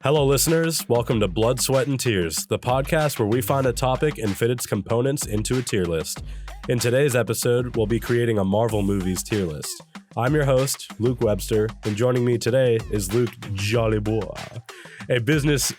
Hello, listeners. Welcome to Blood, Sweat, and Tears, the podcast where we find a topic and fit its components into a tier list. In today's episode, we'll be creating a Marvel movies tier list. I'm your host, Luke Webster, and joining me today is Luke Jolibois, a business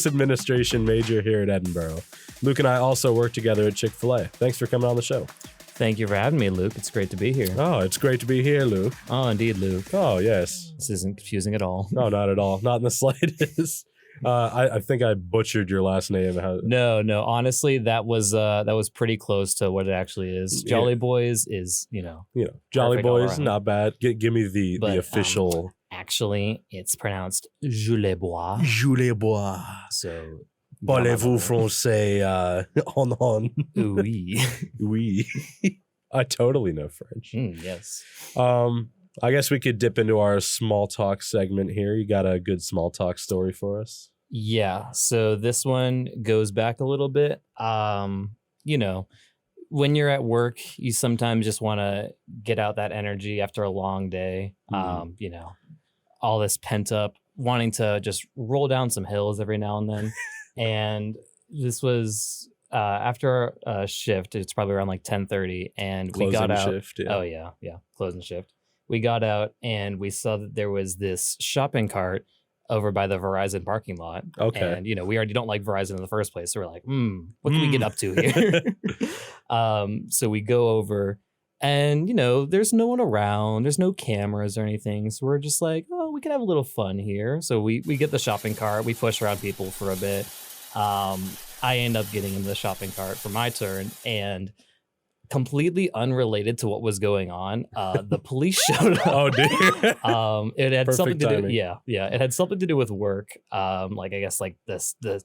administration major here at Edinboro. Luke and I also work together at Chick-Fil-A. Thanks for coming on the show. Thank you for having me, Luke. It's great to be here. Oh, it's great to be here, Luke. Oh, indeed, Luke. Oh, yes. This isn't confusing at all. No, not at all. Not in the slightest. I think I butchered your last name. No. Honestly, that was pretty close to what it actually is. Jolibois is, Jolibois, not bad. Give me the official. Actually, it's pronounced Jolibois. Jolibois. So, parlez-vous français? On. Oui. Oui. I totally know French. Yes. I guess we could dip into our small talk segment here. You got a good small talk story for us? Yeah. So this one goes back a little bit. When you're at work, you sometimes just want to get out that energy after a long day. All this pent up, wanting to just roll down some hills every now and then. And this was after a shift. It's probably around like 10:30, and we got out. Shift, yeah. Oh yeah, closing shift. We got out and we saw that there was this shopping cart over by the Verizon parking lot. Okay. And, we already don't like Verizon in the first place. So we're like, what can we get up to here? So we go over and, there's no one around. There's no cameras or anything. So we're just like, oh, we could have a little fun here. So we get the shopping cart. We push around people for a bit. I end up getting into the shopping cart for my turn, and completely unrelated to what was going on, the police showed up. Oh, dear. It had Perfect something to timing. do. Yeah. It had something to do with work. I guess the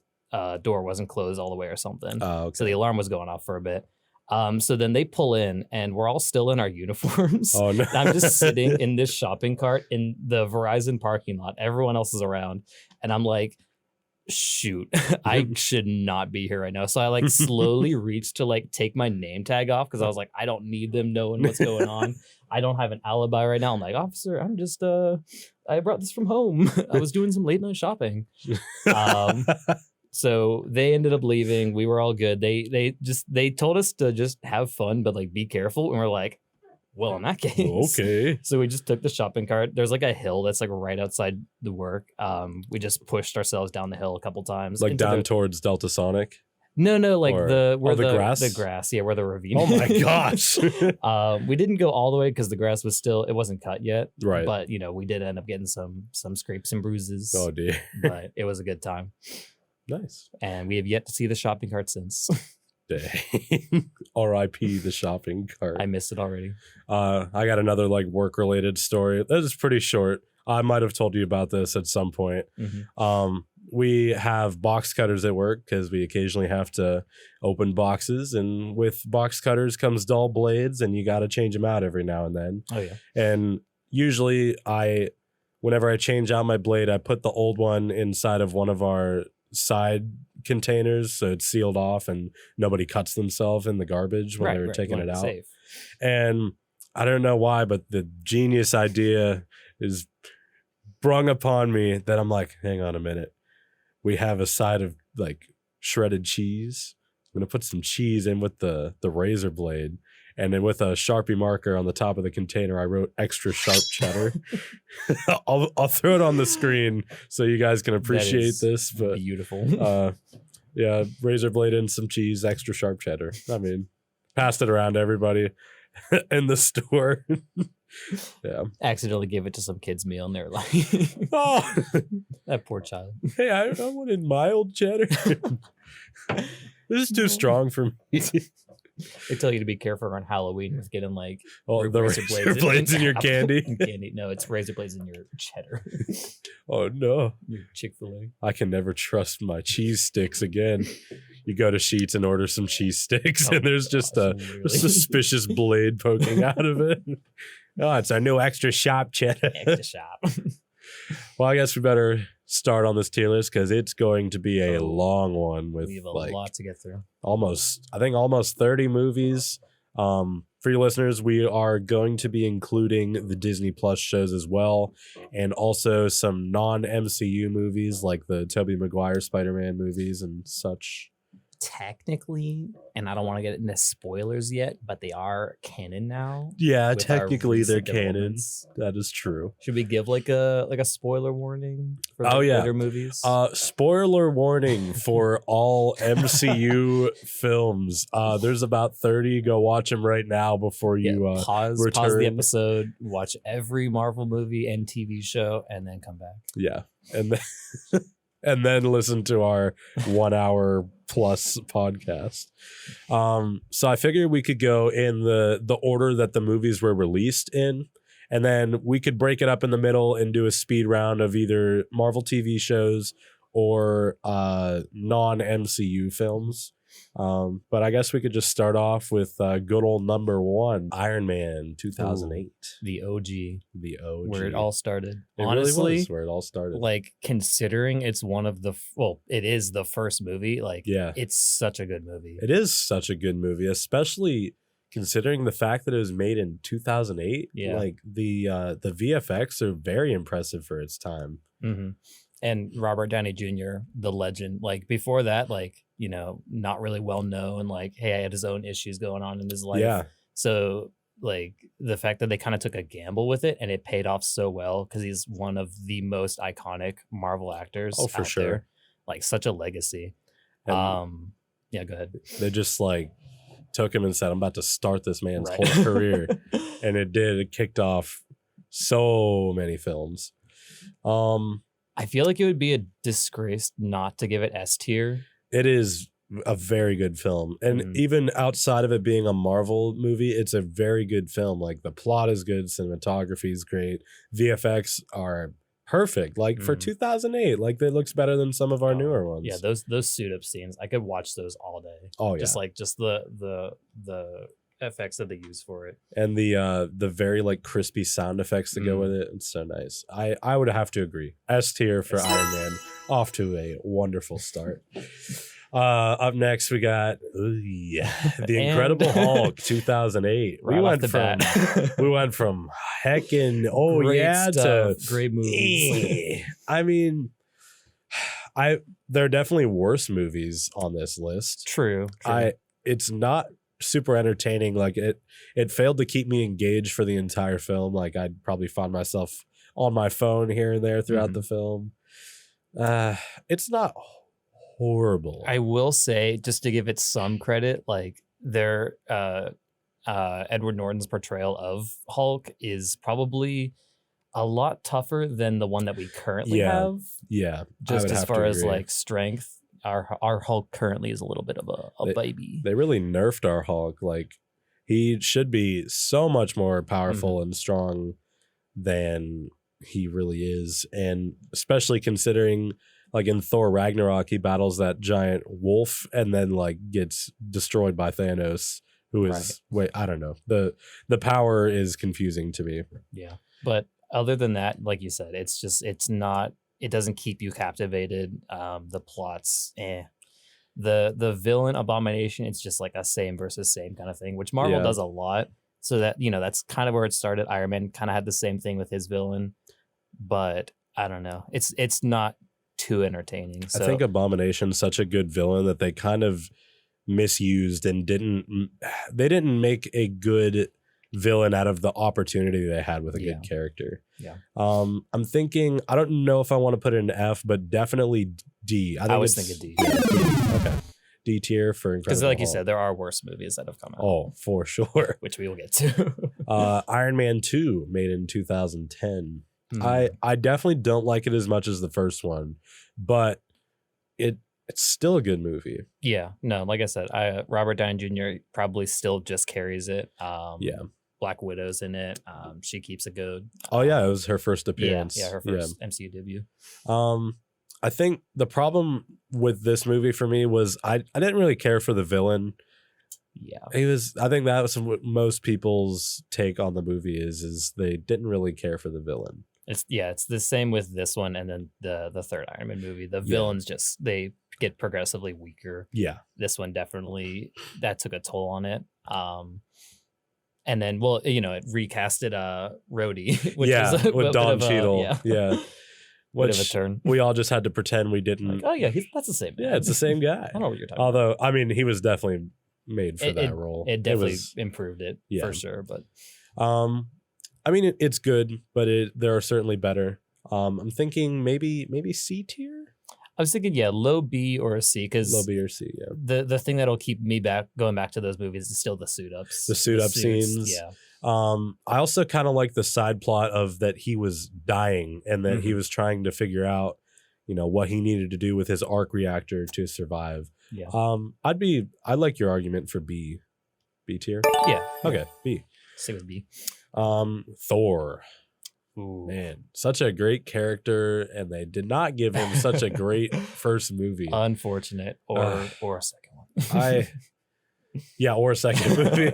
door wasn't closed all the way or something. Oh, okay. So the alarm was going off for a bit. So then they pull in, and we're all still in our uniforms. Oh, no. And I'm just sitting in this shopping cart in the Verizon parking lot. Everyone else is around, and I'm like, shoot, I should not be here right now. So I slowly reached to take my name tag off, because I was like, I don't need them knowing what's going on. I don't have an alibi right now. I'm like, officer, I'm just I brought this from home. I was doing some late night shopping. So they ended up leaving. We were all good. They told us to just have fun, but be careful. And we're like, well, in that case, okay. So we just took the shopping cart. There's a hill that's right outside the work. We just pushed ourselves down the hill a couple times. Down towards Delta Sonic? No, the grass? The grass, yeah, where the ravine. Oh my gosh. We didn't go all the way because the grass was it wasn't cut yet. Right. But we did end up getting some scrapes and bruises. Oh dear. But it was a good time. Nice. And we have yet to see the shopping cart since. Dang. R.I.P. the shopping cart. I missed it already. I got another work related story. This is pretty short. I might have told you about this at some point. Mm-hmm. We have box cutters at work because we occasionally have to open boxes, and with box cutters comes dull blades, and you got to change them out every now and then. Oh yeah. And usually whenever I change out my blade, I put the old one inside of one of our side containers, so it's sealed off and nobody cuts themselves in the garbage when they're taking it out. Safe. And I don't know why, but the genius idea is sprung upon me that I'm like, hang on a minute. We have a side of shredded cheese. I'm gonna put some cheese in with the razor blade, and then with a Sharpie marker on the top of the container, I wrote extra sharp cheddar. I'll throw it on the screen so you guys can appreciate this. But beautiful. Yeah, razor blade and some cheese, extra sharp cheddar. I mean, passed it around to everybody in the store. Yeah. Accidentally gave it to some kid's meal, and they're like, oh, that poor child. Hey, I wanted mild cheddar. This is too strong for me. They tell you to be careful around Halloween with getting the razor blades in your candy. Candy. No, it's razor blades in your cheddar. Oh no, your Chick-Fil-A. I can never trust my cheese sticks again. You go to Sheetz and order some cheese sticks, and there's just a suspicious blade poking out of it. Oh, it's our new extra sharp cheddar. Extra sharp. Well, I guess we better start on this tier list because it's going to be a long one with we have a lot to get through. Almost 30 movies. For your listeners, we are going to be including the Disney Plus shows as well, and also some non-MCU movies like the Tobey Maguire Spider-Man movies and such. Technically, and I don't want to get into spoilers yet, but they are canon now. Yeah, with our technically they're recent canon. developments. That is true. Should we give like a spoiler warning for the later movies? Spoiler warning for all MCU films. There's about 30. Go watch them right now before you pause return. the episode, watch every Marvel movie and TV show, and then come back. Yeah, and then and then listen to our 1 hour plus podcast. So I figured we could go in the order that the movies were released in, and then we could break it up in the middle and do a speed round of either Marvel TV shows or non-MCU films. But I guess we could just start off with good old number one, Iron Man 2008. The OG. The OG. Where it all started. It Honestly, really was where it all started. like considering it's one of the, it is the first movie. Like, Yeah. it's such a good movie. It is such a good movie, especially considering the fact that it was made in 2008. Yeah. Like the VFX are very impressive for its time. Mm-hmm. And Robert Downey Jr., the legend. Like before that, like, you know, not really well known. Like, hey, I had his own issues going on in his life. Yeah. So like the fact that they kind of took a gamble with it and it paid off so well because he's one of the most iconic Marvel actors. Oh, for out sure. there. Like such a legacy. And Yeah, go ahead. they just like took him and said, I'm about to start this man's Right. whole career. And it did. It kicked off so many films. I feel like it would be a disgrace not to give it S tier. It is a very good film. And Mhm. even outside of it being a Marvel movie, it's a very good film. Like the plot is good, cinematography is great, VFX are perfect. Like for Mhm. 2008, like it looks better than some of our newer ones. Yeah, those suit up scenes, I could watch those all day. Oh yeah. Just the FX that they use for it. And the very like crispy sound effects that go with it. It's so nice. I would have to agree. S tier for Iron Man. Off to a wonderful start. Up next we got The Incredible Hulk 2008. Right off the bat. We went from heckin' Great stuff. to Great movies. I mean, there are definitely worse movies on this list. True. It's not super entertaining. Like it failed to keep me engaged for the entire film. Like I'd probably find myself on my phone here and there throughout the film. It's not horrible. I will say, just to give it some credit, like their Edward Norton's portrayal of Hulk is probably a lot tougher than the one that we currently have. Yeah. Just as far as like strength. Our Hulk currently is a little bit of a baby. They really nerfed our Hulk. Like he should be so much more powerful and strong than he really is. And especially considering like in Thor Ragnarok, he battles that giant wolf and then like gets destroyed by Thanos, who is I don't know. The power is confusing to me. Yeah. But other than that, like you said, it doesn't keep you captivated. The plots, the villain Abomination, it's just like a same versus same kind of thing, which Marvel does a lot. So that, you know, that's kind of where it started. Iron Man kind of had the same thing with his villain, but I don't know. It's not too entertaining. So. I think Abomination's such a good villain that they kind of misused and they didn't make a good villain out of the opportunity they had with a good character. Yeah. I'm thinking, I don't know if I want to put it in F, but definitely D. I was thinking D. Yeah, D. Okay. D tier for Incredible Because like you Hulk. said, there are worse movies that have come out. Oh, for sure. Which we will get to. Iron Man 2 made in 2010. I definitely don't like it as much as the first one, but it's still a good movie. Yeah. No, like I said, Robert Downey Jr. probably still just carries it. Yeah. Black Widow's in it. She keeps it good. Oh yeah, it was her first appearance. Yeah, her first MCU debut. I think the problem with this movie for me was I didn't really care for the villain. Yeah. I think that was what most people's take on the movie is they didn't really care for the villain. It's the same with this one and then the third Iron Man movie. The villains just they get progressively weaker. Yeah. This one definitely that took a toll on it. And then, well, you know, it recasted Rhodey, which was a with bit Don of a, Cheadle. yeah, Yeah. bit of a Which turn. we all just had to pretend we didn't. Like, oh yeah, that's the same. Man. Yeah, it's the same guy. I don't know what you're talking Although, I mean, he was definitely made for that role. It definitely was, improved it for sure. But I mean, it's good, but there are certainly better. I'm thinking maybe C tier. I was thinking, low B or a C, because low B or C. Yeah. The thing that'll keep me going back to those movies is still the suit ups. The suit up scenes. Yeah. I also kind of like the side plot of that he was dying and that he was trying to figure out, you know, what he needed to do with his arc reactor to survive. Yeah. I like your argument for B tier. Yeah. Okay. B. Stick with B. Thor. Ooh. Man, such a great character, and they did not give him such a great first movie. Unfortunate, or a second one. Or a second movie.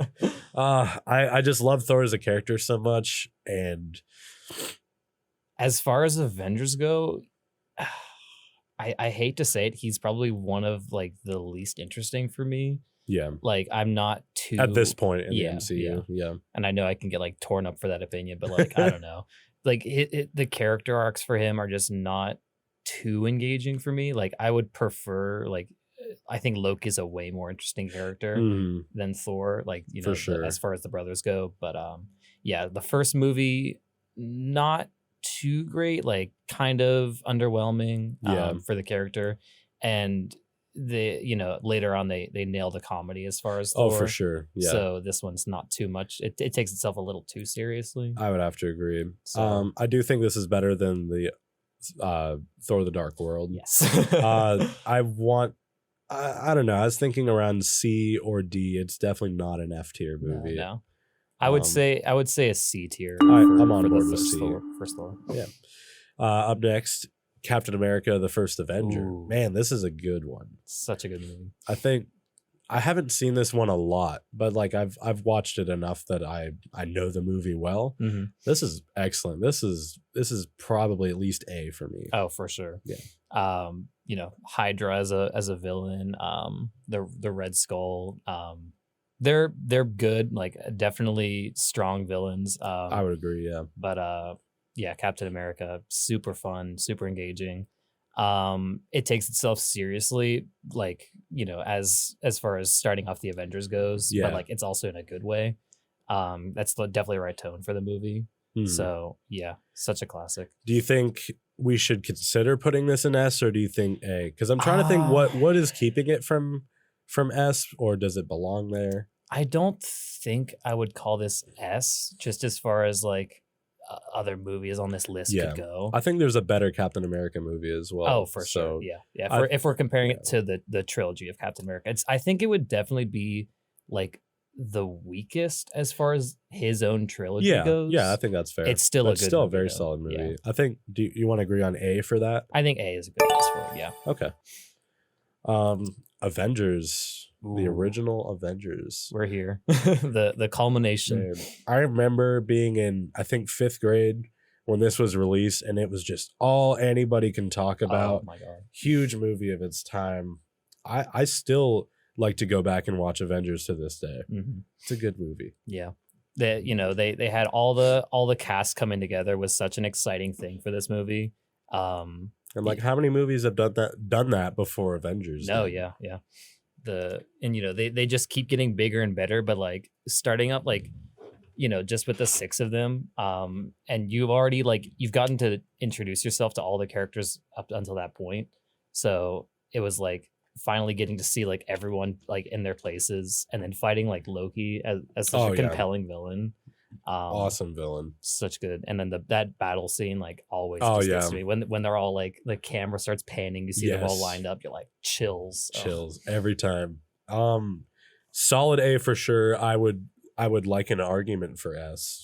I just love Thor as a character so much, and as far as Avengers go, I hate to say it, he's probably one of like the least interesting for me. Yeah, like I'm not too at this point in the MCU. Yeah, and I know I can get like torn up for that opinion, but like I don't know. Like the character arcs for him are just not too engaging for me. Like I would prefer, like, I think Loki's a way more interesting character than Thor. Like, you know, for sure. As far as the brothers go. But the first movie, not too great, like kind of underwhelming for the character. And later on they nail the comedy as far as Thor. For sure. Yeah. So this one's not too much. It takes itself a little too seriously. I would have to agree. So, I do think this is better than the Thor: The Dark World. Yes. I don't know. I was thinking around C or D. It's definitely not an F tier movie. No. I would say a C tier. I'm on board with C. First Thor. Yeah. Up next, Captain America: The First Avenger. Ooh. Man, this is a good one. Such a good movie. I think I haven't seen this one a lot, but like I've watched it enough that I know the movie well. Mm-hmm. This is excellent. This is probably at least A for me. Oh, for sure. Yeah. Hydra as a villain. The Red Skull. They're good. Like definitely strong villains. I would agree. Yeah. But Captain America, super fun, super engaging. It takes itself seriously, like, you know, as far as starting off the Avengers goes, but like it's also in a good way. That's definitely the right tone for the movie. So yeah, such a classic. Do you think we should consider putting this in S, or do you think A? Because I'm trying to think what is keeping it from S, or does it belong there? I don't think I would call this S, just as far as like other movies on this list could go. I think there's a better Captain America movie as well. Oh, for sure. Yeah. If we're comparing it to the trilogy of Captain America, I think it would definitely be like the weakest as far as his own trilogy goes. Yeah, I think that's fair. It's still a very solid movie. Yeah. I think. Do you want to agree on A for that? I think A is a good guess for it. Yeah. Okay. Avengers. Ooh. The original Avengers. We're here. the culmination. Man, I remember being in, I think, 5th grade when this was released, and it was just all anybody can talk about. Oh my God. Huge movie of its time. I still like to go back and watch Avengers to this day. Mm-hmm. It's a good movie. Yeah. They had all the cast coming together was such an exciting thing for this movie. And like how many movies have done that before Avengers? No, yeah. They just keep getting bigger and better, but like starting up like, you know, just with the 6 of them, and you've gotten to introduce yourself to all the characters up until that point. So it was like finally getting to see like everyone like in their places, and then fighting like Loki as such a compelling villain. Awesome villain, such good. And then that battle scene like always gets to me when they're all like the camera starts panning, you see them all lined up, you're like chills every time. Solid A for sure. I would like an argument for S.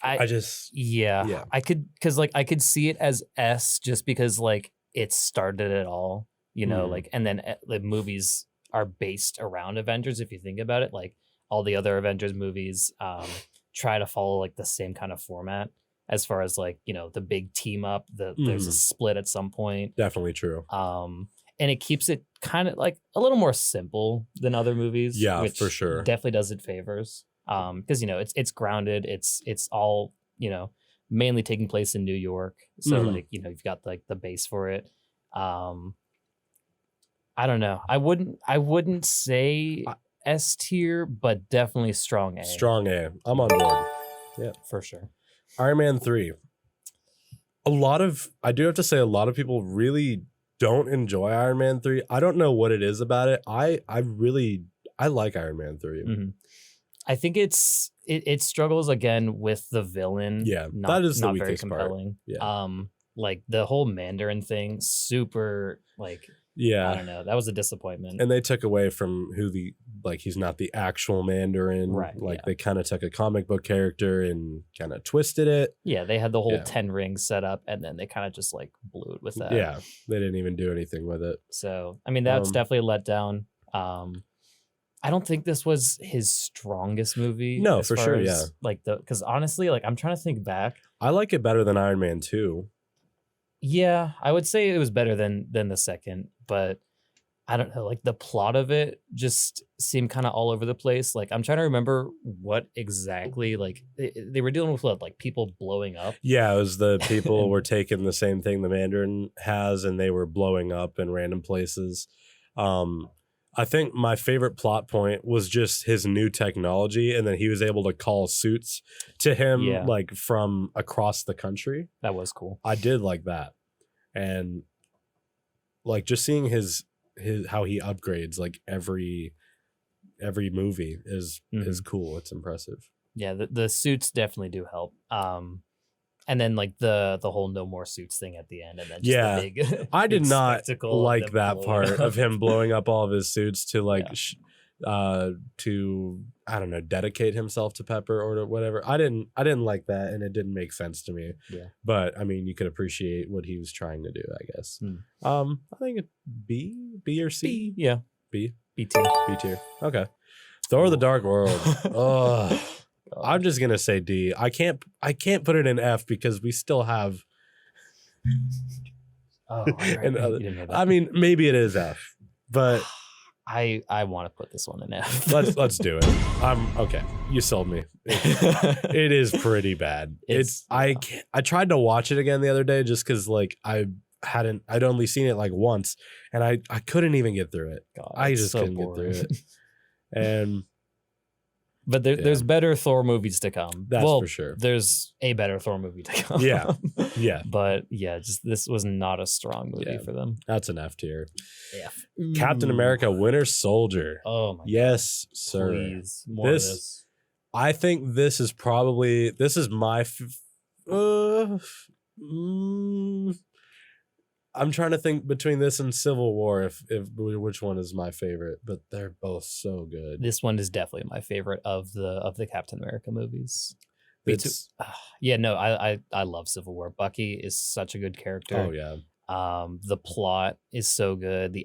I could, because like I could see it as S just because like it started it all, you know, like, and then the movies are based around Avengers. If you think about it, like all the other Avengers movies try to follow like the same kind of format. as far as like, the big team up, there's a split at some point. Definitely true. And it keeps it kind of like a little more simple than other movies. Yeah, which for sure. Definitely does it favors. Because it's grounded. It's all, mainly taking place in New York. So like, you've got like the base for it. I don't know. I wouldn't say S tier, but definitely strong A. Strong A. I'm on board. Yeah, for sure. Iron Man 3. I do have to say, a lot of people really don't enjoy Iron Man 3. I don't know what it is about it. I like Iron Man 3. Mm-hmm. I think it struggles again with the villain. Yeah, that is the not very weakest part. compelling. Yeah. Like the whole Mandarin thing, super like. Yeah, I don't know. That was a disappointment. And they took away from he's not the actual Mandarin. Right. Like they kind of took a comic book character and kind of twisted it. Yeah, they had the whole 10 rings set up, and then they kind of just like blew it with that. Yeah, they didn't even do anything with it. So I mean, that's definitely a letdown. I don't think this was his strongest movie. No, for sure. Yeah, like because honestly, like I'm trying to think back. I like it better than Iron Man 2. Yeah, I would say it was better than the second, but I don't know. Like the plot of it just seemed kind of all over the place. Like I'm trying to remember what exactly like they were dealing with like people blowing up. Yeah, it was the people were taking the same thing the Mandarin has, and they were blowing up in random places. I think my favorite plot point was just his new technology, and then he was able to call suits to him like from across the country. That was cool. I did like that. And like just seeing his how he upgrades like every movie is cool. It's impressive. Yeah, the suits definitely do help. And then like the whole no more suits thing at the end, and then just the big I did not like that part of him blowing up all of his suits to like to I don't know, dedicate himself to Pepper or whatever. I didn't like that, and it didn't make sense to me. Yeah. But I mean, you could appreciate what he was trying to do, I guess. I think it B or C. B, yeah. B tier. B tier. Okay. Thor: The Dark World. Oh. I'm just gonna say D. I can't put it in F because we still have. Oh, right. I mean, maybe it is F, but I want to put this one in F. let's do it. I'm okay. You sold me. It is pretty bad. I tried to watch it again the other day just because like I'd only seen it like once, and I couldn't even get through it. God, I just couldn't get through it, and. But there's better Thor movies to come. That's for sure. There's a better Thor movie to come. Yeah. Yeah. But yeah, just this was not a strong movie for them. That's an F tier. F. Captain America Winter Soldier. Oh my God. Yes, sir. Please. More of this. I think this is my I'm trying to think between this and Civil War if which one is my favorite, but they're both so good. This one is definitely my favorite of the Captain America movies. I love Civil War. Bucky is such a good character. Oh yeah. The plot is so good.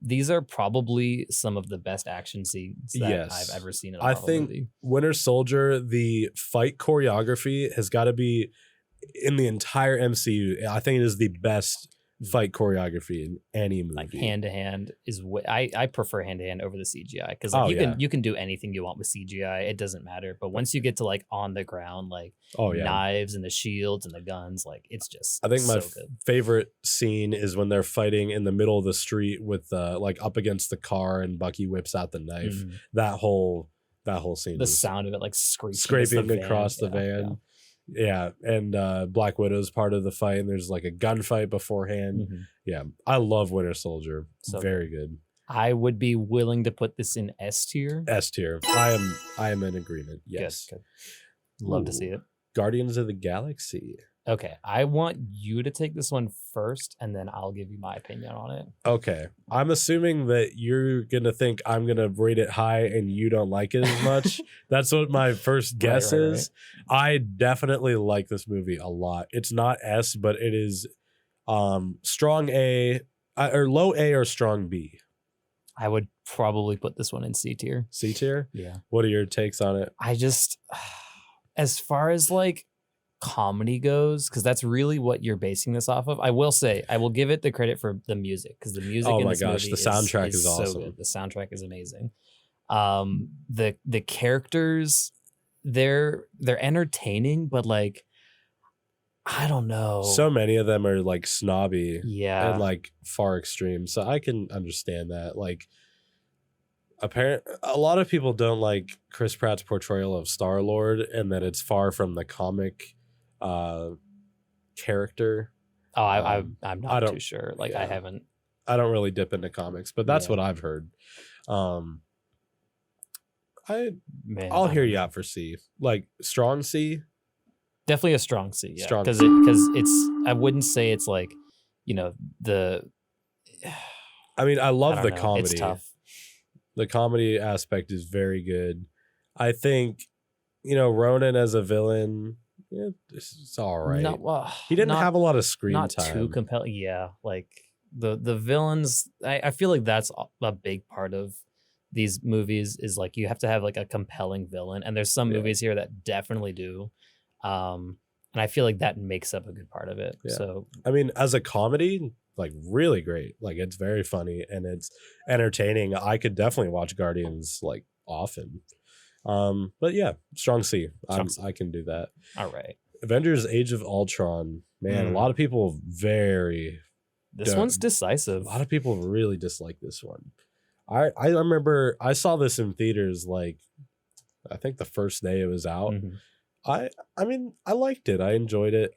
These are probably some of the best action scenes that I've ever seen in a Marvel movie. Winter Soldier, the fight choreography has got to be in the entire MCU. I think it is the best fight choreography in any movie. Like hand to hand is I prefer hand to hand over the CGI because you can do anything you want with CGI. It doesn't matter. But once you get to like on the ground, like knives and the shields and the guns, like it's just I think my good. favorite scene is when they're fighting in the middle of the street with like up against the car and Bucky whips out the knife. Mm-hmm. That whole scene. The sound of it like scraping across the van. Yeah. Yeah, and Black Widow's part of the fight, and there's like a gunfight beforehand. Mm-hmm. Yeah, I love Winter Soldier. So very good. I would be willing to put this in S tier. S tier. I am in agreement. Yes. Good. Love to see it. Guardians of the Galaxy. Okay, I want you to take this one first, and then I'll give you my opinion on it. Okay. I'm assuming that you're going to think I'm going to rate it high and you don't like it as much. That's what my first guess is. I definitely like this movie a lot. It's not S, but it is strong A, or low A or strong B. I would probably put this one in C tier. C tier? Yeah. What are your takes on it? I just, as far as like comedy goes, because that's really what you're basing this off of. I will say, I will give it the credit for the music, because the music in this movie the soundtrack is so awesome. good. The soundtrack is amazing. The characters, they're entertaining, but like, I don't know. So many of them are like snobby Yeah. and like far extreme. So I can understand that. Like, a lot of people don't like Chris Pratt's portrayal of Star-Lord, and that it's far from the comic character. Oh, I'm not too sure. Like, yeah. I don't really dip into comics, but that's Yeah. what I've heard. Man, I'll hear you out for C. Like strong C. Definitely a strong C. Yeah, Strong because C. it's. I wouldn't say it's like, you know, the. I mean, I love I the don't know. comedy. It's tough. The comedy aspect is very good. I think, you know, Ronan as a villain, yeah, it's all right. He didn't have a lot of screen not time. Too compelling. Yeah, like the villains. I feel like that's a big part of these movies, is like you have to have like a compelling villain, and there's some movies here that definitely do. And I feel like that makes up a good part of it. Yeah. So I mean, as a comedy, like really great. Like it's very funny and it's entertaining. I could definitely watch Guardians like often. But yeah, strong C. I can do that. All right. Avengers Age of Ultron. Man, a lot of people This one's decisive. A lot of people really dislike this one. I remember I saw this in theaters like I think the first day it was out. Mhm. I mean, I liked it. I enjoyed it.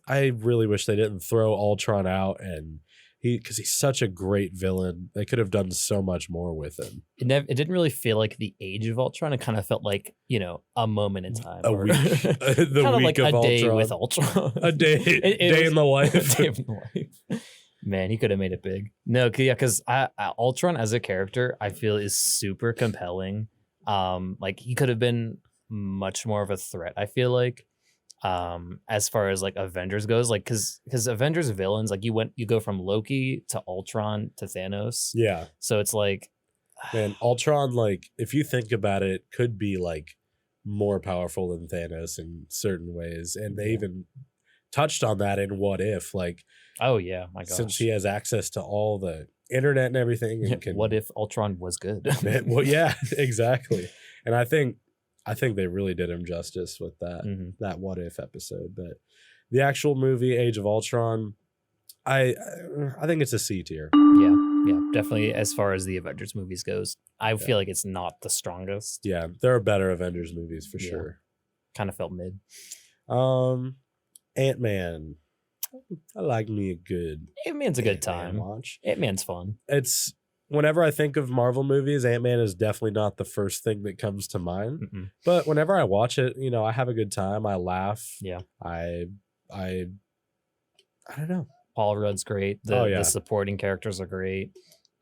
I really wish they didn't throw Ultron out, and because he's such a great villain. They could have done so much more with him. It didn't really feel like the Age of Ultron. It kind of felt like, you know, a moment in time. A week. The kind of week like of a day Ultron. with Ultron. A day, day in the life. A day in the life. Man, he could have made it big. No, yeah, because Ultron as a character, I feel is super compelling. Like he could have been much more of a threat, I feel like. As far as like Avengers goes, like because Avengers villains, like you go from Loki to Ultron to Thanos. Yeah. So it's like, man, Ultron, like if you think about it, could be like more powerful than Thanos in certain ways, and they even touched on that in What If, like, oh yeah, my gosh, since he has access to all the internet and everything, and what if Ultron was good? Well, yeah, exactly. And I think they really did him justice with that What If episode. But the actual movie Age of Ultron, I think it's a C tier. Yeah, definitely. As far as the Avengers movies goes, I feel like it's not the strongest. Yeah, there are better Avengers movies for sure. Kind of felt mid. Ant-Man. I like me a good Ant-Man's a good Ant-Man time. watch. Ant-Man's fun. It's whenever I think of Marvel movies, Ant-Man is definitely not the first thing that comes to mind. Mm-mm. But whenever I watch it, you know, I have a good time. I laugh. Yeah. I don't know. Paul Rudd's great. The supporting characters are great.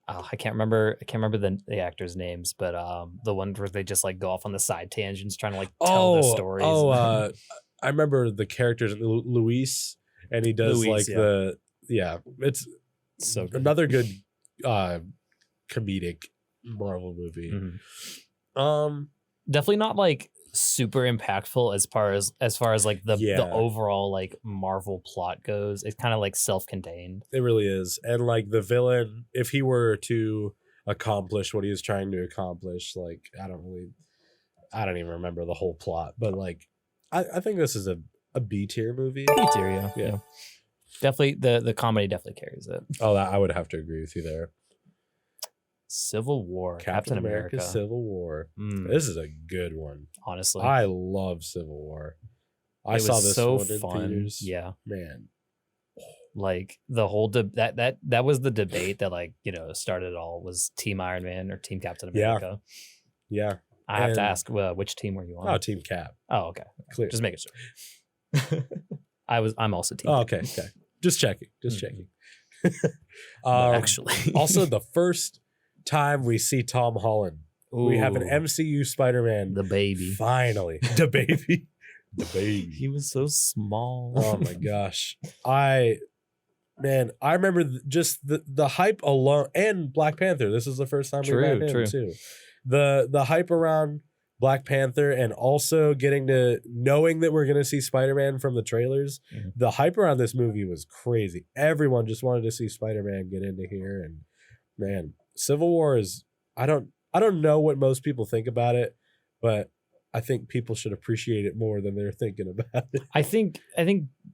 I can't remember the actors' names, but the one where they just like go off on the side tangents trying to like tell the stories. I remember the characters, Luis, and he does it's so good. Another good comedic Marvel movie. Mm-hmm. Definitely not like super impactful as far as like the overall like Marvel plot goes. It's kind of like self-contained. It really is. And like the villain, if he were to accomplish what he was trying to accomplish, like I don't even remember the whole plot, but like I think this is a B tier movie. B tier, yeah. Definitely the comedy definitely carries it. Oh, I would have to agree with you there. Civil War, Captain America, Civil War. This is a good one. Honestly, I love Civil War. I saw this so one in fun. theaters. Yeah, man. Like the whole that was the debate that like started it all, was Team Iron Man or Team Captain America. Yeah. I have to ask, which team were you on? Oh, Team Cap. Oh, okay. Clear. Just making sure. I'm also Team. Oh, Cap. okay. Just checking. Actually, also the first time we see Tom Holland, we have an MCU Spider-Man. The baby. Finally. The baby. The baby. He was so small. Oh my gosh. I remember just the hype alone, and Black Panther. This is the first time we met him too. The hype around Black Panther, and also getting to knowing that we're gonna see Spider-Man from the trailers. Mhm. The hype around this movie was crazy. Everyone just wanted to see Spider-Man get into here, and man, Civil War is I don't know what most people think about it, but I think people should appreciate it more than they're thinking about it. I think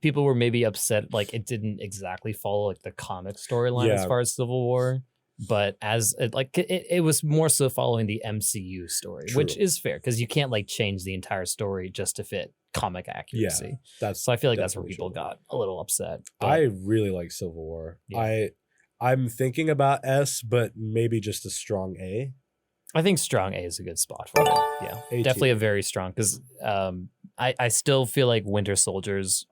people were maybe upset like it didn't exactly follow like the comic storyline as Yeah. far as Civil War, but as it was more so following the MCU story, which True. is fair because you can't like change the entire story just to fit comic accuracy. That's So I feel like that's where definitely people true. got a little upset. But I really like Civil War. Yeah. I'm thinking about S, but maybe just a strong A. I think strong A is a good spot for it. Yeah, A definitely tier. a very strong because I still feel like Winter Soldiers.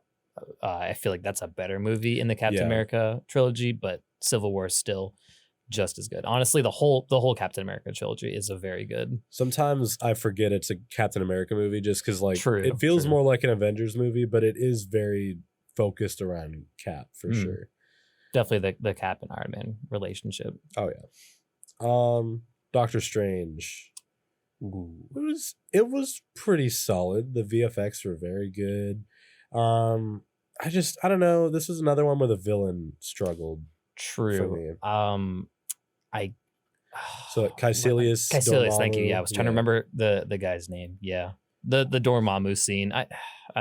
I feel like that's a better movie in the Captain Yeah. America trilogy, but Civil War is still just as good. Honestly, the whole Captain America trilogy is a very good. Sometimes I forget it's a Captain America movie just because like True, it feels true. more like an Avengers movie, but it is very focused around Cap for Mm. sure. Definitely the Cap and Iron Man relationship. Oh yeah. Doctor Strange. Ooh. It was pretty solid. The VFX were very good. I don't know. This is another one where the villain struggled. True. me. I So Caecilius. Caecilius, thank you. Dormammu, Yeah, I was trying to remember the guy's name. Yeah. The Dormammu scene. I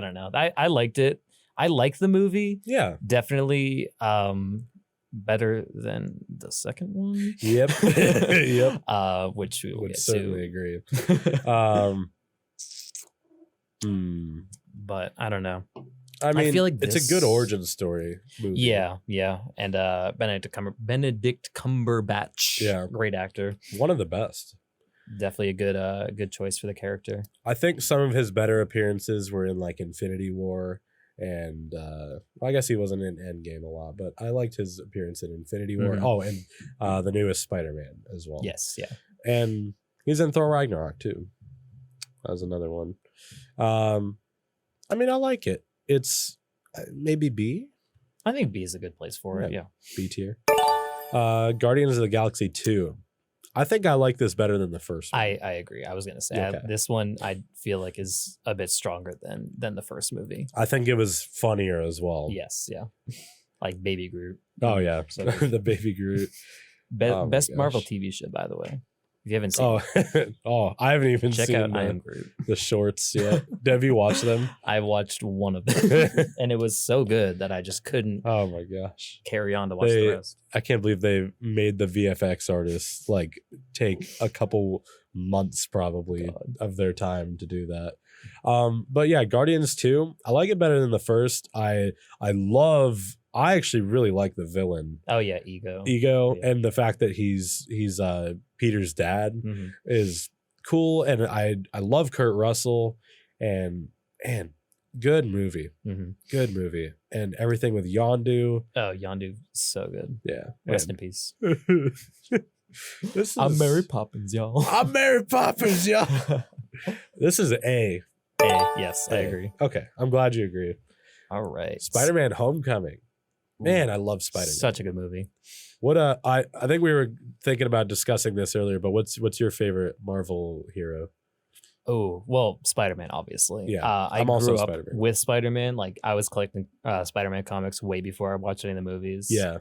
don't know. I liked it. I like the movie. Yeah. Definitely better than the second one. Yep. Yep. Which we will Would get certainly to. agree. Um, But I don't know. I mean, feel like it's a good origin story movie. Yeah. And Benedict Cumberbatch. Yeah. Great actor. One of the best. Definitely a good choice for the character. I think some of his better appearances were in like Infinity War, and I guess he wasn't in Endgame a lot, but I liked his appearance in Infinity War. Mhm. Oh, and the newest Spider-Man as well. Yes, yeah. And he's in Thor Ragnarok too. That was another one. I mean, I like it. It's maybe B. I think B is a good place for it. Yeah. Yeah. B tier. Guardians of the Galaxy 2. I think I like this better than the first one. I agree. I was gonna say Okay. this one I feel like is a bit stronger than the first movie. I think it was funnier as well. Yes, yeah. Like Baby Groot. Oh yeah. So good. The baby Groot. Oh my Best Marvel gosh. TV show, by the way. If you haven't seen Oh, oh, I haven't even it, check seen out I Am the, Groot. the shorts yet. Have you watched them? I watched one of them and it was so good that I just couldn't Oh my gosh. carry on to watch the rest. I can't believe they made the VFX artists like take a couple months probably God. of their time to do that. But yeah, Guardians 2, I like it better than the first. I actually really like the villain, Oh yeah, Ego. Ego, Yeah. and the fact that he's Peter's dad Mhm. is cool, and I love Kurt Russell, and good movie. Mhm. Good movie. And everything with Yondu. Oh, Yondu, so good. Yeah. Rest in peace. This is I'm Mary Poppins, y'all. I'm Mary Poppins, y'all. This is A. Yes, I A. agree. Okay. I'm glad you agree. All right. Spider-Man Homecoming. Man, I love Spider-Man. Such a good movie. What I think we were thinking about discussing this earlier, but what's your favorite Marvel hero? Oh, well, Spider-Man, obviously. Yeah, I I'm also grew up Spider-Man. with Spider-Man. Like, I was collecting Spider-Man comics way before I watched any of the movies. Yeah.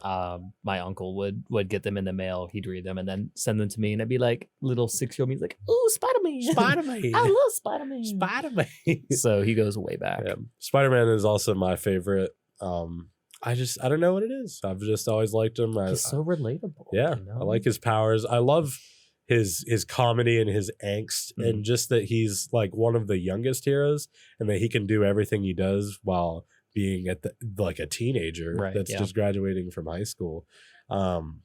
My uncle would get them in the mail. He'd read them and then send them to me. And I'd be like, little 6-year-old me, like, ooh, Spider-Man. Spider-Man. I love Spider-Man. Spider-Man. So he goes way back. Yeah. Spider-Man is also my favorite. I don't know what it is. I've just always liked him. He's so relatable. Yeah, you know? I like his powers. I love his comedy and his angst, and just that he's like one of the youngest heroes, and that he can do everything he does while being at like a teenager Right, that's yeah. just graduating from high school. And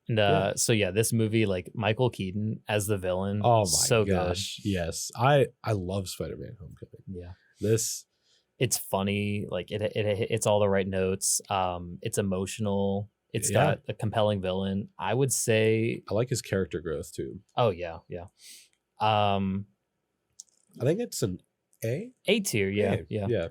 Yeah. so yeah, this movie, like Michael Keaton as the villain. Oh my so gosh, yes, I love Spider-Man Homecoming. good. Yeah. This It's funny, like it's all the right notes. It's emotional. It's Yeah. got a compelling villain. I would say, I like his character growth too. oh yeah. I think it's an A. A tier, yeah. Yeah.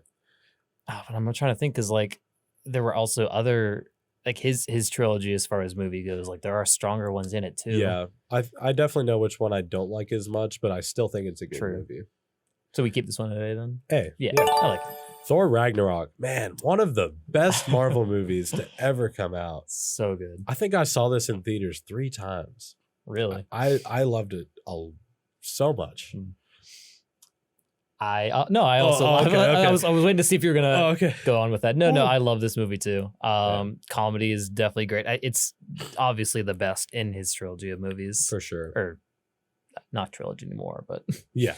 But I'm trying to think because like there were also other like his trilogy as far as movie goes, like there are stronger ones in it too. Yeah, I definitely know which one I don't like as much, but I still think it's a good True. movie. So we keep this one today then? Hey, Yeah, I like it. Thor Ragnarok, man, one of the best Marvel movies to ever come out. So good. I think I saw this in theaters 3 times. Really? I loved it so much. I also okay. I was waiting to see if you were gonna okay. go on with that. No, Ooh. I love this movie too. Comedy is definitely great. It's obviously the best in his trilogy of movies. For sure. Or not trilogy anymore, but Yeah.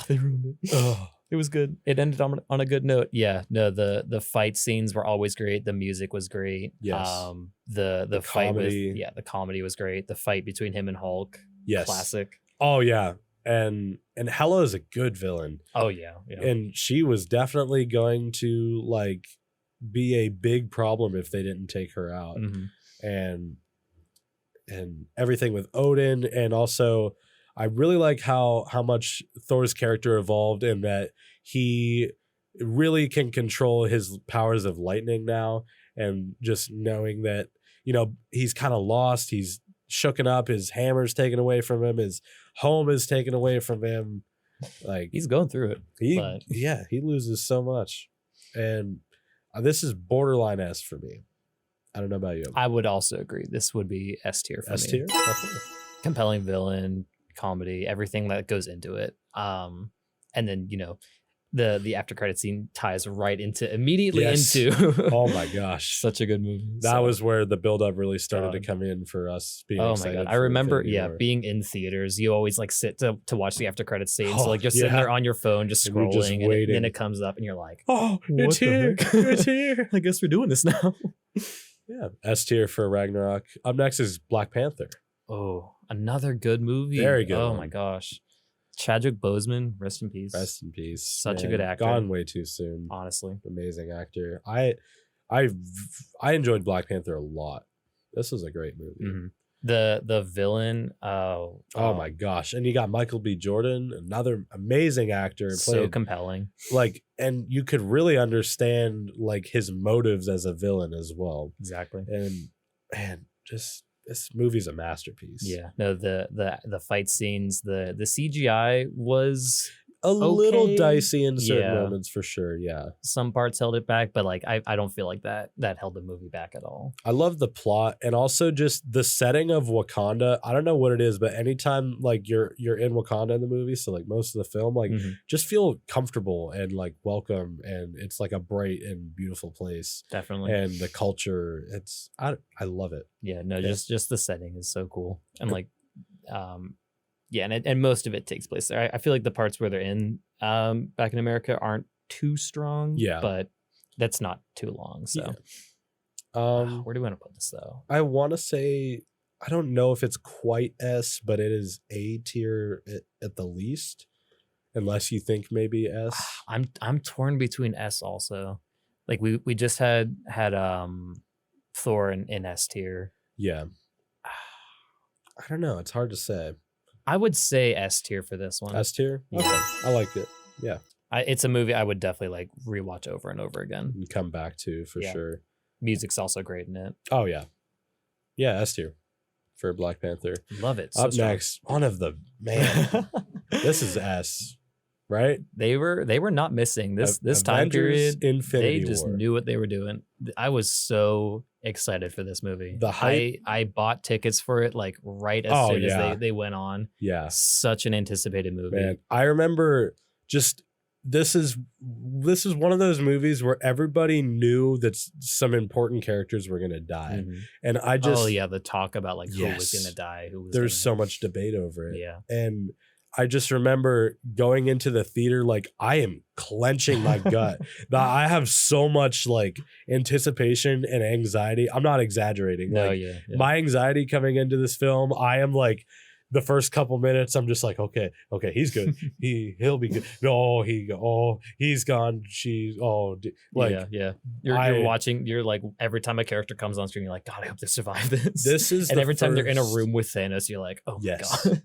they ruined it. It was good. It ended on a good note. Yeah. No, the fight scenes were always great. The music was great. Yes. The fight comedy. with the comedy was great. The fight between him and Hulk. Yes. Classic. Oh yeah. And Hela is a good villain. Oh yeah. And she was definitely going to like be a big problem if they didn't take her out. Mm-hmm. And everything with Odin, and also I really like how much Thor's character evolved in that he really can control his powers of lightning now, and just knowing that, you know, he's kind of lost, he's shooken up, his hammer's taken away from him, his home is taken away from him. Like he's going through it. He loses so much. And this is borderline S for me. I don't know about you. I would also agree. This would be S tier for me. S tier? Compelling villain, comedy, everything that goes into it. And then, you know, the after credit scene ties right immediately into oh my gosh, such a good movie. That was where the build up really started to come in for us being excited. Oh my god, I remember being in theaters, you always like sit to watch the after credit scene. So like you're sitting there on your phone just scrolling, and then it comes up and you're like, oh, it's here. It's here. I guess we're doing this now. Yeah, S tier for Ragnarok. Up next is Black Panther. Oh, another good movie. Very good. Oh my gosh. Chadwick Boseman, rest in peace. Rest in peace. Such a good actor. Gone way too soon. Honestly. Amazing actor. I enjoyed Black Panther a lot. This was a great movie. Mm-hmm. The villain. Oh my gosh. And you got Michael B. Jordan, another amazing actor. And so compelling. Like, and you could really understand like his motives as a villain as well. Exactly. And man, just this movie's a masterpiece. Yeah. No, the fight scenes, the CGI was a little dicey in certain moments for sure. Yeah. Some parts held it back, but like I don't feel like that held the movie back at all. I love the plot and also just the setting of Wakanda. I don't know what it is, but anytime like you're in Wakanda in the movie, so like most of the film, like just feel comfortable and like welcome, and it's like a bright and beautiful place. Definitely. And the culture, I love it. Yeah, no, just the setting is so cool. And like yeah, and most of it takes place there. I feel like the parts where they're in back in America aren't too strong. Yeah, but that's not too long. So, where do we want to put this though? I want to say I don't know if it's quite S, but it is A tier at the least, unless you think maybe S. I'm torn between S also. Like we just had Thor in S tier. Yeah, I don't know. It's hard to say. I would say S tier for this one. S tier? Yeah. Okay. I liked it. Yeah. It's a movie I would definitely like rewatch over and over again. And come back to for sure. Music's also great in it. Oh yeah. Yeah, S tier for Black Panther. Love it. Up next, one of the this is S, right? They were not missing this time period. Infinity they just War. knew what they were doing. I was so excited for this movie. The hype. I bought tickets for it like right as soon as they went on. Yeah. Such an anticipated movie. Man, I remember just this is one of those movies where everybody knew that some important characters were gonna die. And I just the talk about like who was gonna die, there's so much debate over it. Yeah. And I just remember going into the theater like I am clenching my gut. I have so much like anticipation and anxiety. I'm not exaggerating. No, like, yeah. My anxiety coming into this film, I am like the first couple minutes, I'm just like, okay, he's good. He'll be good. No, he's gone. Yeah. You're watching. You're like every time a character comes on screen, you're like, God, I hope they survive this. This is and every time they're in a room with Thanos, you're like, oh my God,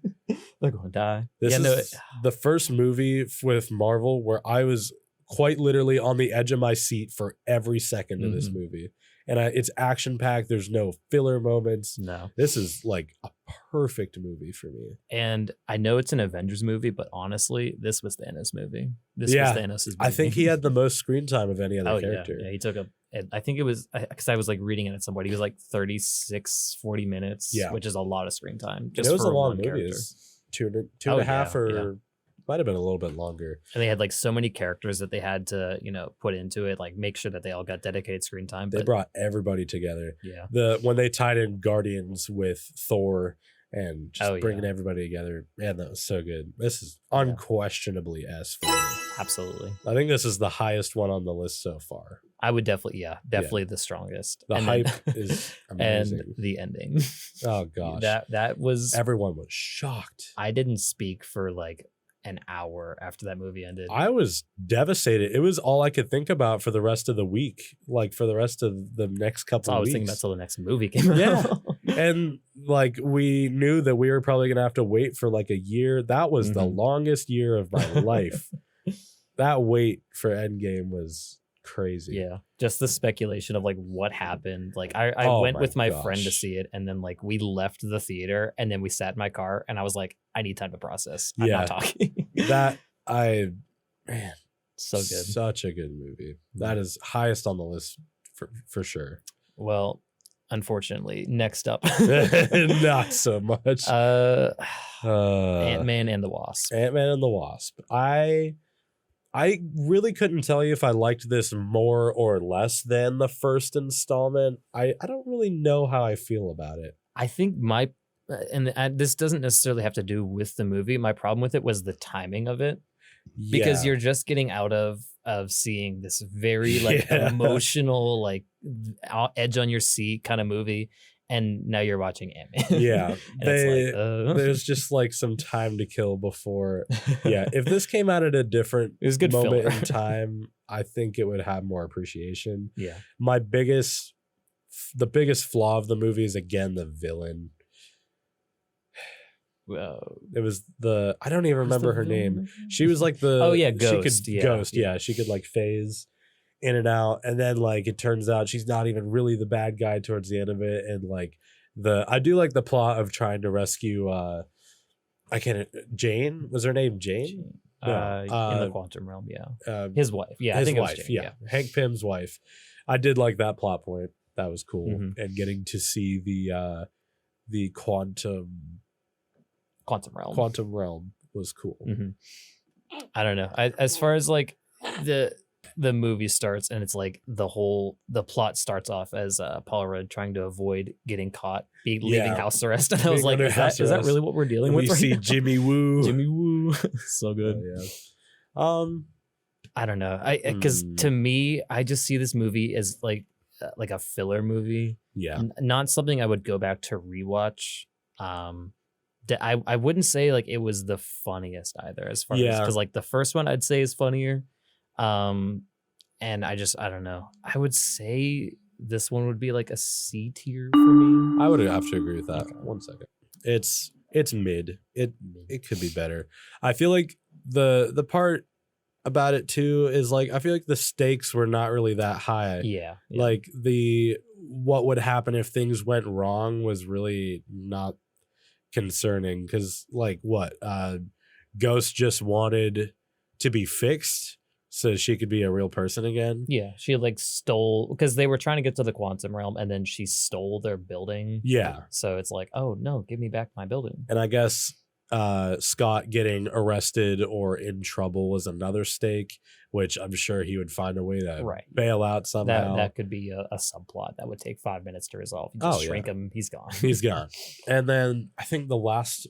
they're gonna die. This is the first movie with Marvel where I was quite literally on the edge of my seat for every second of this movie. and it's action packed. There's no filler moments. No. This is like a perfect movie for me. And I know it's an Avengers movie, but honestly, this was Thanos' movie. This Yeah. was Thanos' movie. I think he had the most screen time of any other character. Yeah, he took I think it was, because I was like reading it at some point, he was like 40 minutes, which is a lot of screen time. Just it was a long movie. It was two and a half or might have been a little bit longer. And they had like so many characters that they had to, put into it, like make sure that they all got dedicated screen time. They brought everybody together. Yeah. When they tied in Guardians with Thor and just bringing everybody together, man, that was so good. This is unquestionably S for me. Absolutely. I think this is the highest one on the list so far. I would definitely the strongest. The hype is amazing. And the ending. Oh gosh. That was, everyone was shocked. I didn't speak for like an hour after that movie ended. I was devastated. It was all I could think about for the rest of the week, like for the rest of the next couple of weeks. I was thinking about till the next movie came out. Yeah. And like we knew that we were probably gonna have to wait for like a year. That was the longest year of my life. That wait for Endgame was crazy. Yeah. Just the speculation of like what happened. Like I went with my friend to see it, and then like we left the theater, and then we sat in my car, and I was like, I need time to process. I'm not talking. Man, so good. Such a good movie. That is highest on the list for sure. Well, unfortunately, next up, not so much. Ant-Man and the Wasp. Ant-Man and the Wasp. I really couldn't tell you if I liked this more or less than the first installment. I don't really know how I feel about it. I think this doesn't necessarily have to do with the movie. My problem with it was the timing of it, because you're just getting out of seeing this very like emotional, like edge on your seat kind of movie. And now you're watching Ant-Man. Yeah. There's just like some time to kill before. Yeah. If this came out at a different moment in time, I think it would have more appreciation. Yeah. The biggest flaw of the movie is, again, the villain. It was I don't even remember her name. She was like Ghost. Ghost. Yeah. She could like phase in and out, and then like it turns out she's not even really the bad guy towards the end of it. And like I do like the plot of trying to rescue Jane, was her name Jane? No, in the quantum realm, his wife, I think wife, it was Jane, Hank Pym's wife. I did like that plot point. That was cool. And getting to see the quantum realm was cool. I don't know, as far as like the movie starts, and it's like the plot starts off as Paul Rudd trying to avoid getting caught leaving house arrest, and I was like, is that really what we're dealing with? We see Jimmy Woo. So good. I don't know, because to me, I just see this movie as like a filler movie. Not something I would go back to rewatch. I wouldn't say like it was the funniest either, as far as, because like the first one I'd say is funnier. And I don't know. I would say this one would be like a C tier for me. I would have to agree with that. 1 second. It's mid. It could be better. I feel like the part about it too is like, I feel like the stakes were not really that high. Yeah. Like what would happen if things went wrong was really not concerning, because like Ghost just wanted to be fixed so she could be a real person again. Yeah, she like stole, because they were trying to get to the quantum realm, and then she stole their building. Yeah. So it's like, oh no, give me back my building. And I guess Scott getting arrested or in trouble was another stake, which I'm sure he would find a way to bail out somehow. That could be a subplot that would take 5 minutes to resolve. You just shrink him, he's gone. He's gone. And then I think the last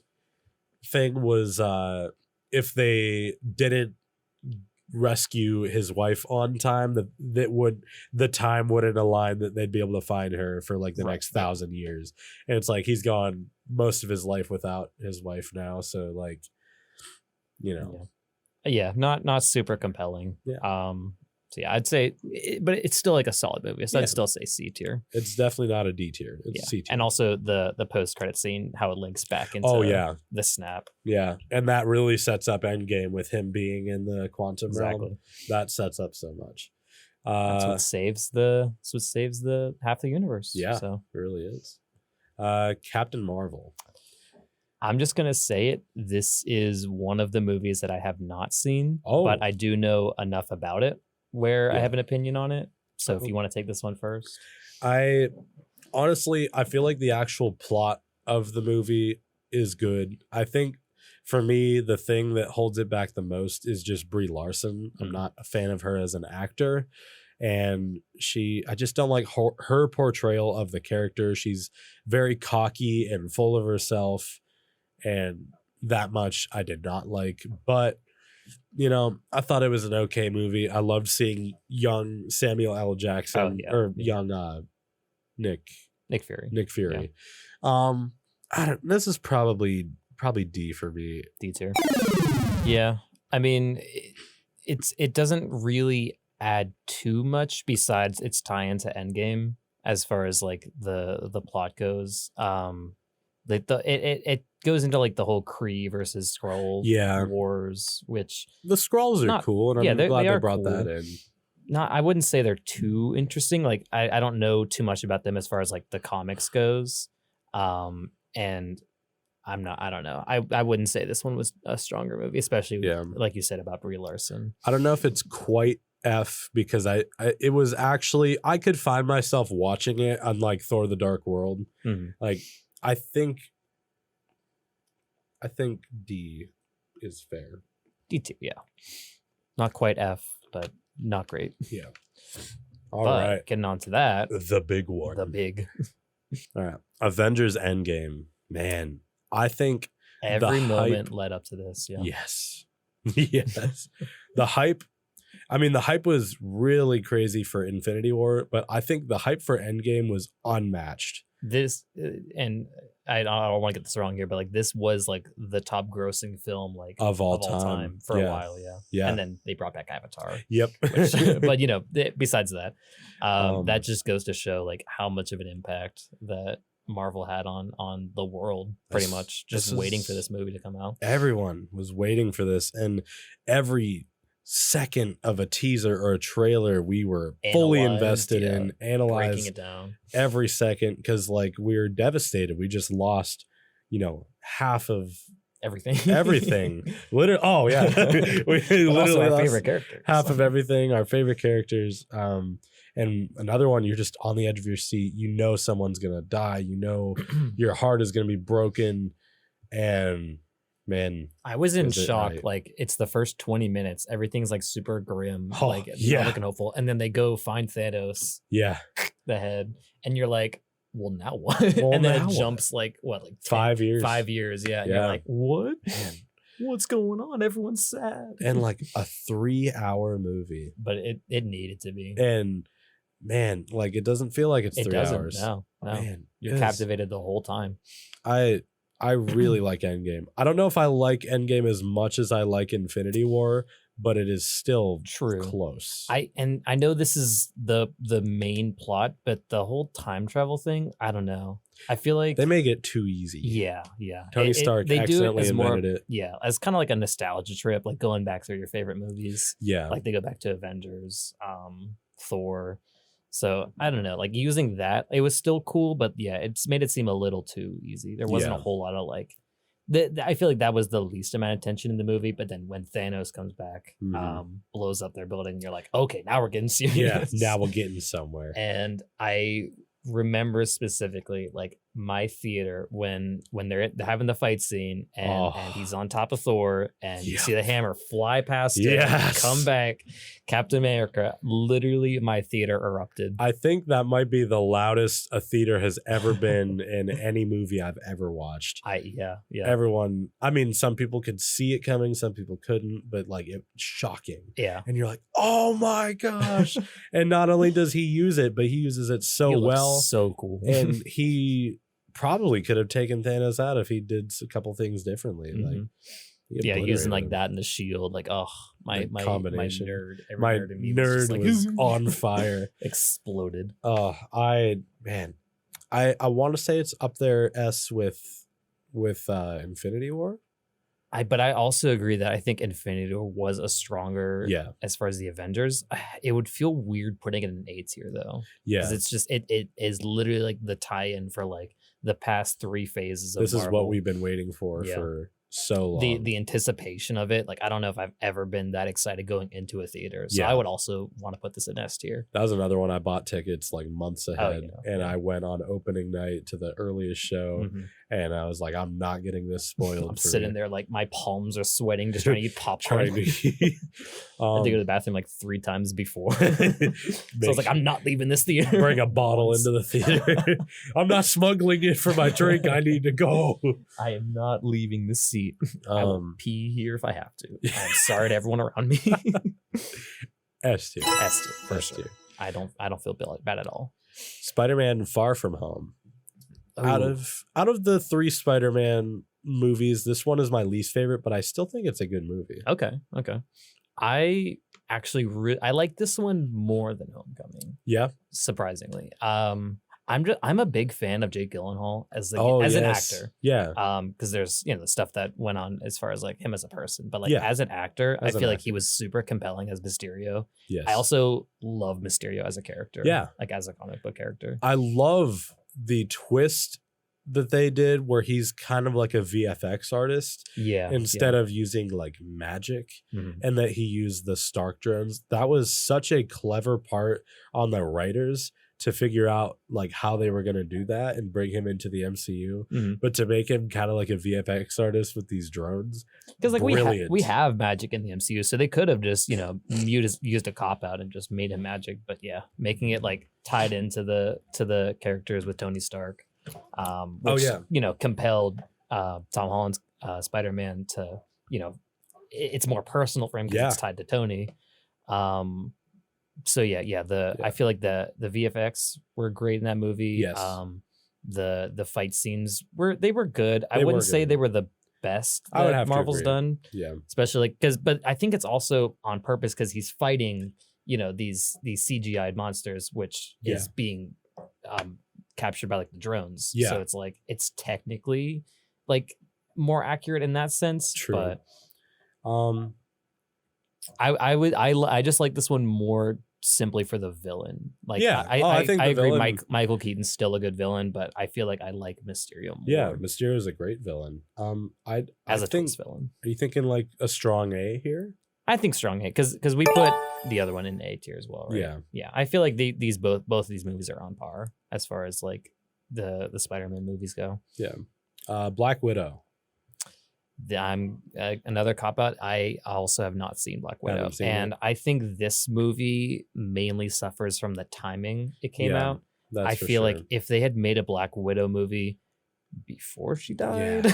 thing was if they didn't rescue his wife on time, the time wouldn't align that they'd be able to find her for like the next 1,000 years. And it's like he's gone most of his life without his wife now, so like, not super compelling. So yeah, I'd say but it's still like a solid movie, so I'd still say C tier. It's definitely not a D tier. It's C tier. And also the post credit scene, how it links back into the snap. Yeah, and that really sets up Endgame with him being in the quantum realm. That sets up so much. That's Uh, what saves the half the universe. Yeah. So it really is. Captain Marvel. I'm just gonna say it. This is one of the movies that I have not seen, Oh. but I do know enough about it where I Yeah. have an opinion on it. So if you want to take this one first. I honestly, I feel like the actual plot of the movie is good. I think for me, the thing that holds it back the most is just Brie Larson. I'm not a fan of her as an actor. And I just don't like her portrayal of the character. She's very cocky and full of herself. And that much I did not like. But, I thought it was an okay movie. I loved seeing young Samuel L. Jackson young Nick Fury. Nick Fury. This is probably D for me. D tier. Yeah. I mean, it doesn't really add too much besides its tie into Endgame as far as like the plot goes. It goes into like the whole Kree versus Skrull wars, which the Skrulls are cool, and I'm glad they brought that in. I wouldn't say they're too interesting. Like I don't know too much about them as far as like the comics goes. And I don't know. I wouldn't say this one was a stronger movie, especially like you said about Brie Larson. I don't know if it's quite F because it was actually, I could find myself watching it unlike Thor the Dark World. Like I think D is fair. D2, yeah. Not quite F, but not great. Yeah. All right. Getting on to that. The big one. The big. All right. Avengers Endgame. Man, I think every moment led up to this. Yeah. Yes. Yes. The hype was really crazy for Infinity War, but I think the hype for Endgame was unmatched. This, and I don't want to get this wrong here, but like this was like the top grossing film like of all time for a while. Yeah. And then they brought back Avatar. Yep. But besides that, that just goes to show like how much of an impact that Marvel had on the world, pretty much just waiting for this movie to come out. Everyone was waiting for this, and every second of a teaser or a trailer we were fully invested in, analyzed, breaking it down every second, because like we were devastated. We just lost half of everything. Literally, oh yeah. We literally our favorite characters. Half of everything, our favorite characters. And another one, you're just on the edge of your seat. Someone's gonna die. Your heart is gonna be broken. And man, I was in shock. Like it's the first 20 minutes. Everything's like super grim, not looking hopeful. And then they go find Thanos. Yeah. The head. And you're like, well, now what? And then it jumps like 5 years. 5 years. Yeah. And you're like, what? Man. What's going on? Everyone's sad. And like a 3-hour movie. But it needed to be. And man, like it doesn't feel like it's 3 hours. No. Man, you're captivated the whole time. I really like Endgame. I don't know if I like Endgame as much as I like Infinity War, but it is still close. I know this is the main plot, but the whole time travel thing, I don't know. I feel like they make it too easy. Yeah. Tony Stark accidentally invented it. Yeah, as kind of like a nostalgia trip, like going back through your favorite movies. Yeah. Like they go back to Avengers, Thor. So I don't know, like using that, it was still cool, but yeah, it's made it seem a little too easy. There wasn't a whole lot of like, I feel like that was the least amount of tension in the movie. But then when Thanos comes back, blows up their building, you're like, okay, now we're getting serious. Yeah, now we're getting somewhere. And I remember specifically like my theater when they're having the fight scene and he's on top of Thor and you see the hammer fly past him, come back, Captain America, literally my theater erupted. I think that might be the loudest a theater has ever been in any movie I've ever watched. Everyone, I mean, some people could see it coming, some people couldn't, but like it's shocking. Yeah. And you're like, oh my gosh. And not only does he use it, but he uses it so well. So cool. And he probably could have taken Thanos out if he did a couple things differently. Like, using like that and the shield, like my combination. My nerd was on fire, exploded. I want to say it's up there S with Infinity War. But I also agree that I think Infinity War was a stronger, Yeah. as far as the Avengers. It would feel weird putting it in A tier though, because Yeah. it's just it is literally like the tie-in for like the past 3 phases of This is Marvel. what we've been waiting for Yeah. for so long. The anticipation of it, like I don't know if I've ever been that excited going into a theater. So Yeah. I would also want to put this in S tier. That was another one I bought tickets like months ahead, yeah. and I went on opening night to the earliest show, Mhm. and I was like, I'm not getting this spoiled. I'm for sitting me. there like my palms are sweating, just trying to eat popcorn. Trying to eat. I had to go to the bathroom like 3 times before. So I was like, I'm not leaving this theater. Bring a bottle into the theater. I'm not smuggling it for my drink. I need to go. I am not leaving this seat. I will pee here if I have to. I'm sorry to everyone around me. S tier. S tier, for S sure. tier. I don't feel bad at all. Spider-Man: Far From Home. Out Ooh. of the 3 Spider-Man movies, this one is my least favorite, but I still think it's a good movie. Okay. I actually I like this one more than Homecoming. Yeah. Surprisingly. I'm a big fan of Jake Gyllenhaal as an actor. Yeah. Because there's the stuff that went on as far as like him as a person, but like Yeah. as an actor, As I an feel like actor. he was super compelling as Mysterio. Yes. I also love Mysterio as a character. Yeah. Like as a comic book character. I love the twist that they did where he's kind of like a VFX artist Yeah. instead of using like magic, Mhm. and that he used the Stark drones. That was such a clever part on the writers to figure out like how they were going to do that and bring him into the MCU, Mhm. but to make him kind of like a VFX artist with these drones. Because like Brilliant. we have magic in the MCU, so they could have just used a cop out and just made him magic. But yeah, making it like tied into the characters with Tony Stark, which, compelled Tom Holland's Spider-Man to it's more personal for him because Yeah. it's tied to Tony. So I feel like the VFX were great in that movie. Yes. The fight scenes were good. I They wouldn't were say good. they were the best I would that have to Marvel's agree. done, Yeah. especially but I think it's also on purpose because he's fighting these CGI'd monsters, which is being captured by like the drones. Yeah. So it's like it's technically like more accurate in that sense. True. But Um, I just like this one more simply for the villain. Like Yeah. I think I the agree. villain- Michael Keaton's still a good villain, but I feel like I like Mysterio more. yeah, Mysterio is a great villain. I as a think. twist villain. Are you thinking like a strong A here? I think strong hate because we put the other one in A tier as well, right? Yeah. I feel like these both of these movies are on par as far as like the Spider-Man movies go. Black Widow. I'm another cop out. I also have not seen Black Widow, Haven't seen and it. I think this movie mainly suffers from the timing it came Yeah, out. That's I for feel sure. like if they had made a Black Widow movie before she died,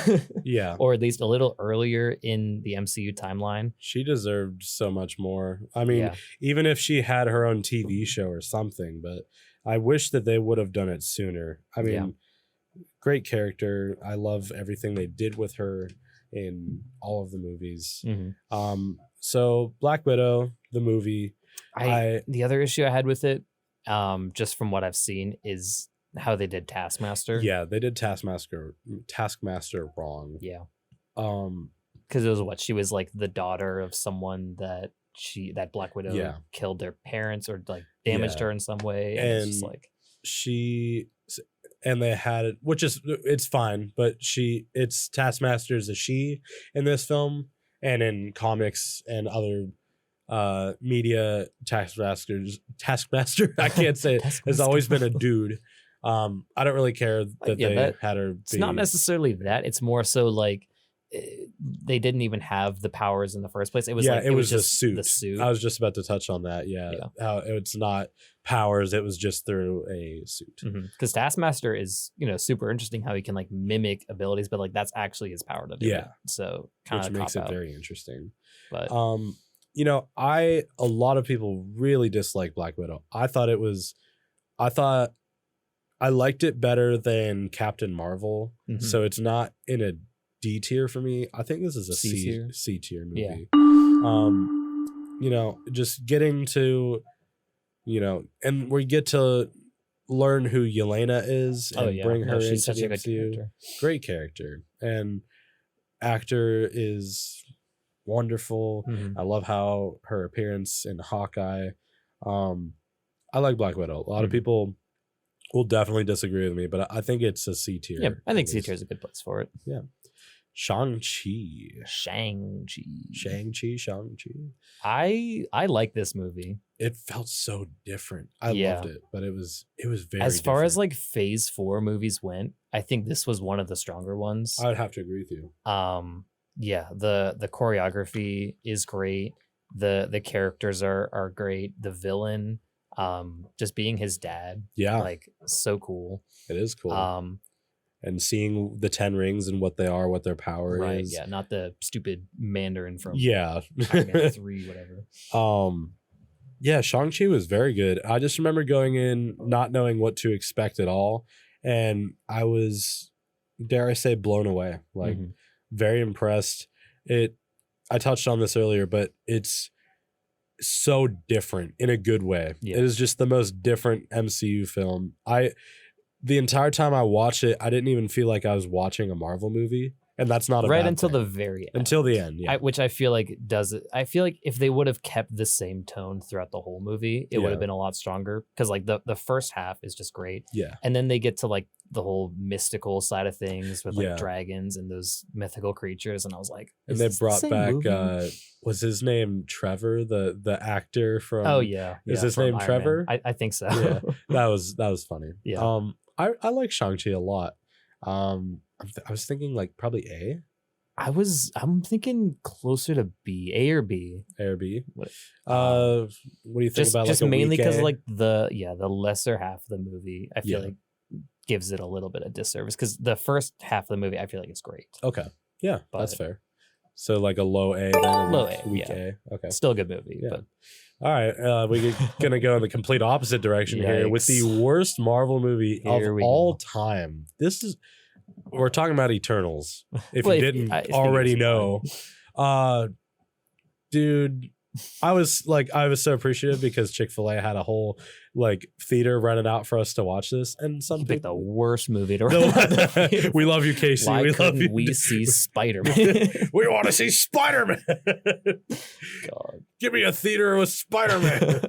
Yeah, or at least a little earlier in the MCU timeline, she deserved so much more. I mean, yeah. even if she had her own TV show or something, but I wish that they would have done it sooner. I mean, great character. I love everything they did with her in all of the movies. Mhm. So Black Widow, the movie, The other issue I had with it, just from what I've seen, is how they did Taskmaster. yeah, they did Taskmaster wrong. Yeah. Um, Because it was what she was like the daughter of someone that Black Widow Yeah. killed their parents or like damaged Yeah. her in some way. And it's just And like and they had it, which is, it's fine, but it's Taskmaster is a she in this film, and in comics and other media, Taskmaster I can't say it, has always been a dude. I don't really care that they had her it's not necessarily that. It's more so like they didn't even have the powers in the first place. It was it was just the the suit. I was just about to touch on that. How it's not powers, it was just through a suit. Because Taskmaster is super interesting how he can like mimic abilities, but like that's actually his power to do it. So kind Which of makes it very interesting. But a lot of people really dislike Black Widow. I liked it better than Captain Marvel. Mhm. So it's not in a D tier for me. I think this is a C-tier? C tier movie. Yeah. Just getting to, and we get to learn who Yelena is and bring her she's into such the a good MCU. character. Great character. And actor is wonderful. Mhm. I love how her appearance in Hawkeye. I like Black Widow. A lot of Mhm. people will definitely disagree with me, but I think it's a C tier. Yeah, I think at C least. tier is a good place for it. Shang-Chi. Shang-Chi. Shang-Chi. I like this movie. It felt so different. I Yeah. loved it, but it was very As far as different. like phase 4 movies went, I think this was one of the stronger ones. I would have to agree with you. Yeah, the choreography is great. The characters are great. The villain, just being his dad, Yeah, like so cool. it is cool. And seeing the 10 rings and what they are, what their power Right, is. yeah, not the stupid Mandarin from Yeah. Iron Man 3, whatever. Yeah, Shang-Chi was very good. I just remember going in not knowing what to expect at all. And I was, dare I say, blown away. Like, Mhm. very impressed. I touched on this earlier, but it's so different in a good way. Yeah. It is just the most different MCU film. The entire time I watched it, I didn't even feel like I was watching a Marvel movie. And that's not a Right bad until thing. the very end. Until the end, yeah. Which I feel like does it. I feel like if they would have kept the same tone throughout the whole movie, it would Yeah. have been a lot stronger. Because like the first half is just great, Yeah. and then they get to like the whole mystical side of things with like Yeah. dragons and those mythical creatures, and I was like, And is they this the brought same back movie? was his name Trevor, the actor from Oh yeah, is yeah, his from name Iron Man. Trevor? I think so. Yeah. that was funny. Yeah. I like Shang-Chi a lot. I was thinking like probably I'm thinking closer to B, A or B. A or B. What- What do you think about Just like a mainly weak because A? like the lesser half of the movie, I feel Yeah. like gives it a little bit of disservice because the first half of the movie I feel like it's great. Okay. Yeah, that's But- fair. So like a low A then a Low weak, A, weak yeah. A. Okay. Still a good movie, Yeah. but All right, we're gonna go in the complete opposite direction here with the Yikes. worst Marvel movie Here of we all go. time. We're talking about Eternals. If Well, you if- didn't I think already it's know, dude, I was so appreciative because Chick-Fil-A had a whole like theater rented out for us to watch this, and some you picked the people. worst movie to No, we love you, Casey. Why we love couldn't you. we see Spider-Man? We want to see Spider-Man. God. Give me a theater with Spider-Man.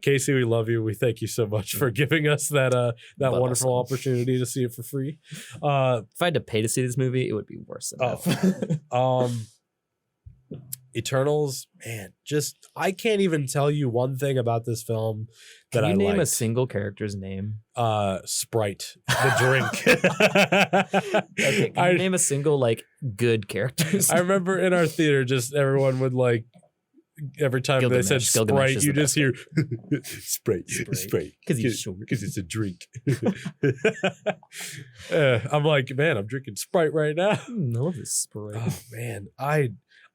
Casey, we love you. We thank you so much for giving us that But wonderful awesome. opportunity to see it for free. If I had to pay to see this movie, it would be worse than that. Eternals, man, just I can't even tell you one thing about this film that Can you I name a liked. single character's name? Sprite, the drink. Okay, can you name a single like good character's I remember in our theater, just everyone would like every time they said Gilgamesh Sprite, is you the just best hear Sprite, 'Cause he's short. because it's a drink. I'm like, man, I'm drinking Sprite right now. I love this Sprite. Oh man,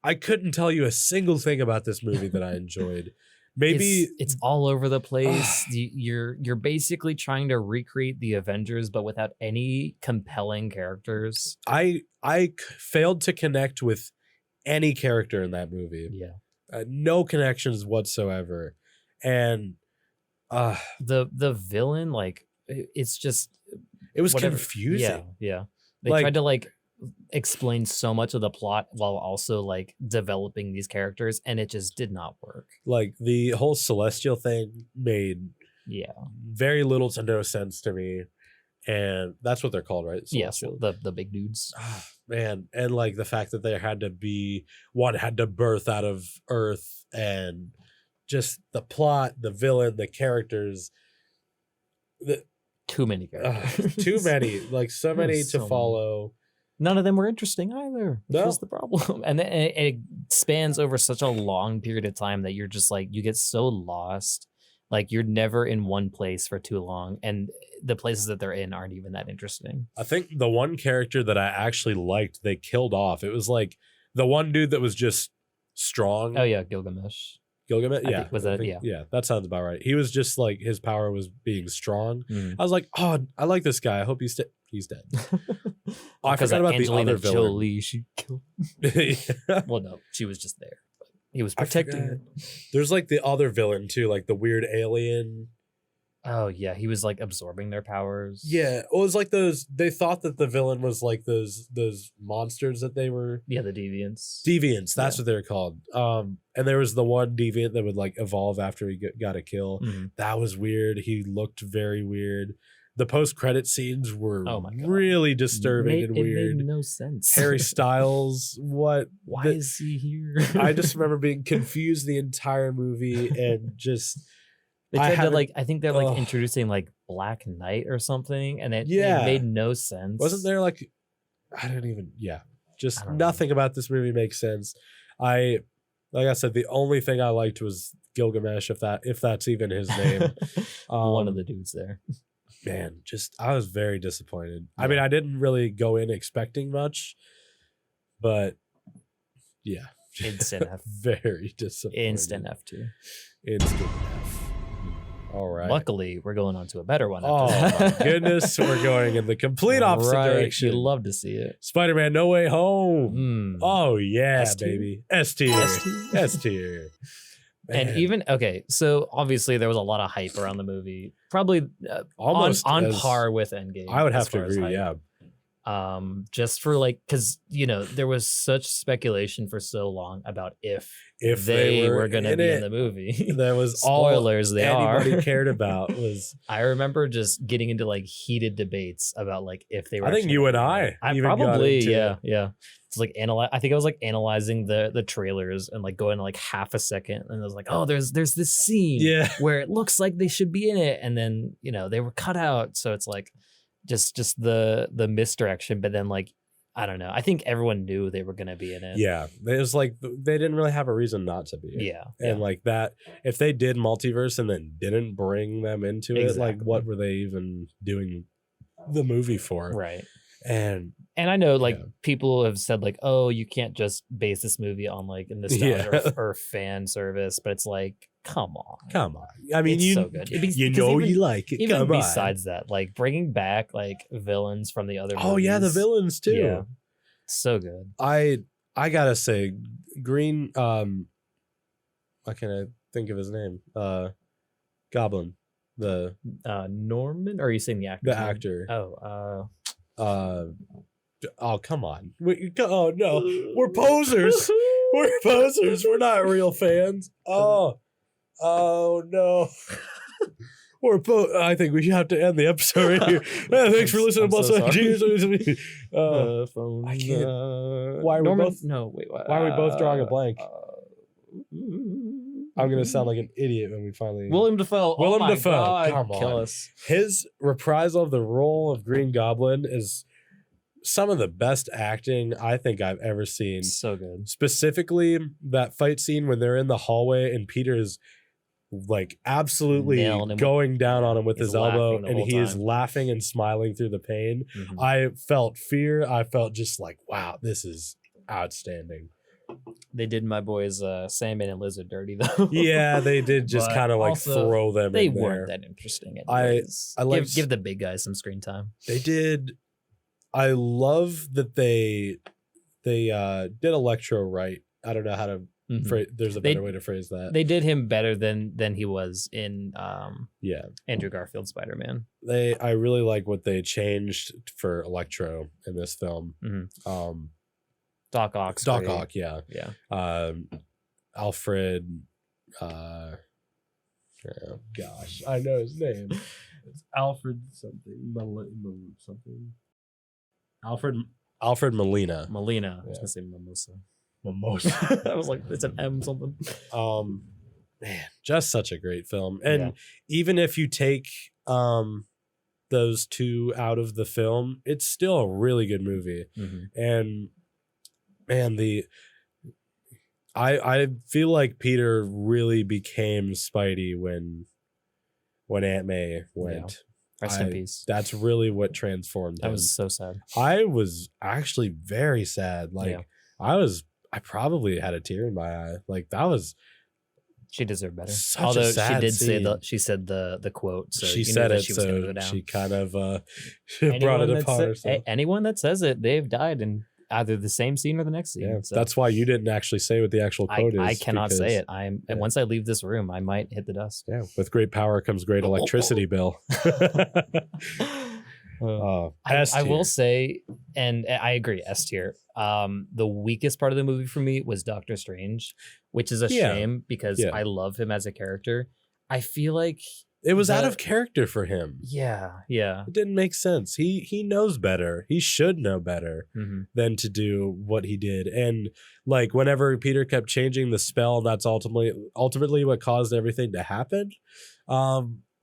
I couldn't tell you a single thing about this movie that I enjoyed. Maybe it's all over the place. You're basically trying to recreate the Avengers, but without any compelling characters. I failed to connect with any character in that movie. Yeah, No connections whatsoever, and the villain, like it's just it was whatever. confusing. Yeah. They Like- tried to like explain so much of the plot while also like developing these characters, and it just did not work. Like the whole celestial thing made Yeah. very little to no sense to me, and that's what they're called, right? Yes. Celestial. The big dudes. Ah, man, and like the fact that there had to be one had to birth out of Earth, and just the plot, the villain, the characters, Too many characters. too many, like so many There's to so many. follow. None of them were interesting either. Which No. was the problem. And it spans over such a long period of time that you're just like, you get so lost. Like you're never in one place for too long. And the places that they're in aren't even that interesting. I think the one character that I actually liked, they killed off. It was like the one dude that was just strong. Oh yeah, Gilgamesh. Gilgamesh. I Yeah, think- was I that- think- yeah. yeah, that sounds about right. He was just like his power was being strong. Mm. I was like, oh, I like this guy. I hope he's he's dead. Oh, I Because forgot about Angelina the other villain. Jolie, she killed. Yeah. Well, no, she was just there. But he was I protecting forgot. her. There's like the other villain too, like the weird alien. Oh yeah, he was like absorbing their powers. Yeah, it was like those. They thought that the villain was like those monsters that they were Yeah, the deviants. deviants. That's Yeah. what they're called. And there was the one deviant that would like evolve after he got a kill. Mhm. That was weird. He looked very weird. The post-credit scenes were Oh my God. really disturbing and It weird. made no sense. Harry Styles, what? Why the- is he here? I just remember being confused the entire movie and just they I tried to haven't- like. I think they're like Ugh. introducing like Black Knight or something, and it Yeah. made no sense. wasn't there like I don't even just I don't know. nothing about this movie makes sense. Like I said, the only thing I liked was Gilgamesh, if that's even his name. One of the dudes there. Man, I was very disappointed. I mean, I didn't really go in expecting much, but yeah, Instant F. very disappointed. Instant F2. Instant F. All right. Luckily, we're going on to a better one. Oh After my that. goodness, we're going in the complete opposite Right, direction. you'd love to see it. Spider-Man: No Way Home. Mm. Oh yeah, S tier? baby. S tier. S tier? S tier. And Man, even so obviously there was a lot of hype around the movie, probably almost on as- par with Endgame. I would as have to far as agree. hype. Yeah. Just for like, because there was such speculation for so long about if If they were going gonna to be in the movie. that was Spoilers, all they anybody are. cared about was. I remember just getting into like heated debates about like if they were. I think actually you and gonna be in it. I I even got probably into yeah it. yeah. It's like I think I was like analyzing the trailers and like going like half a second, and I was like, oh, there's this scene Yeah. where it looks like they should be in it, and then they were cut out, so it's like just the misdirection. But then like I don't know, I think everyone knew they were gonna be in it. Yeah. It was like they didn't really have a reason not to be. Yeah. And like that, if they did multiverse and then didn't bring them into it, like Exactly. what were they even doing the movie for? Right. And And I know like Yeah. people have said like, oh, you can't just base this movie on like nostalgia Yeah. or fan service, but it's like, come on. come on. I mean, It's so good. Because you even- like it. Even Come on. besides that, like bringing back like villains from the other Oh yeah, the movies, villains too. Yeah. So good. I gotta say, Green. Why can't I think of his name? Goblin, the Norman, or are you saying the actor? actor. Oh come on! Oh no, we're posers. We're posers. We're not real fans. Oh no. I think we should have to end the episode right here. Thanks for listening. I'm so Plus, sorry. I can't. Why are we Norman? both- No, wait. why are we both drawing a blank? I'm I'm gonna sound like an idiot when we finally. Willem Dafoe. Willem oh my Dafoe, God, come kill on. us. His reprisal of the role of Green Goblin is some of the best acting I think I've ever seen. So good. Specifically, that fight scene when they're in the hallway and Peter is like absolutely Nailing him going down on him with He's his elbow, laughing the and whole he is time. laughing and smiling through the pain. Mhm. I felt fear. I felt just like, wow, this is outstanding. They did my boys Sandman and Lizard dirty though. Yeah, they did just But kind of like also, throw them They in there. weren't that interesting. I Anyways. like- give the big guys some screen time. They did. I love that they did Electro right. I don't know how to Mhm. phrase. There's a They- better way to phrase that. They did him better than he was in Yeah, Andrew Garfield Spider-Man. I really like what they changed for Electro in this film. Mhm. Doc Ock's Doc great. Ock, yeah. Yeah. Alfred. Oh gosh, I know his name. It's Alfred something. Something. Alfred Molina. Melina. I was Yeah. gonna say Mimosa. Mimosa. I was like, it's an M something. Man, just such a great film. And Yeah. even if you take those two out of the film, it's still a really good movie. Mhm. And man, I feel like Peter really became Spidey when Aunt May went. Rest in peace. That's really what transformed him. That was so sad. I was actually very sad. Like Yeah. I probably had a tear in my eye. Like that was She deserved better. Such a Although she sad did say scene. she said the quote. So she you knew said that it, she was gonna so go down. she kind of brought Anyone it that upon sa- herself. anyone that says it, they've died in either the same scene or the next scene. Yeah, So that's why you didn't actually say what the actual code I is. cannot say it. And yeah. once I leave this room, I might hit the dust. Yeah, with great power comes great electricity bill. I will say, and I agree, S tier. The weakest part of the movie for me was Doctor Strange, which is a shame because I love him as a character. I feel like it was out of character for him. Yeah. It didn't make sense. He knows better. He should know better than to do what he did. And like whenever Peter kept changing the spell, that's ultimately what caused everything to happen.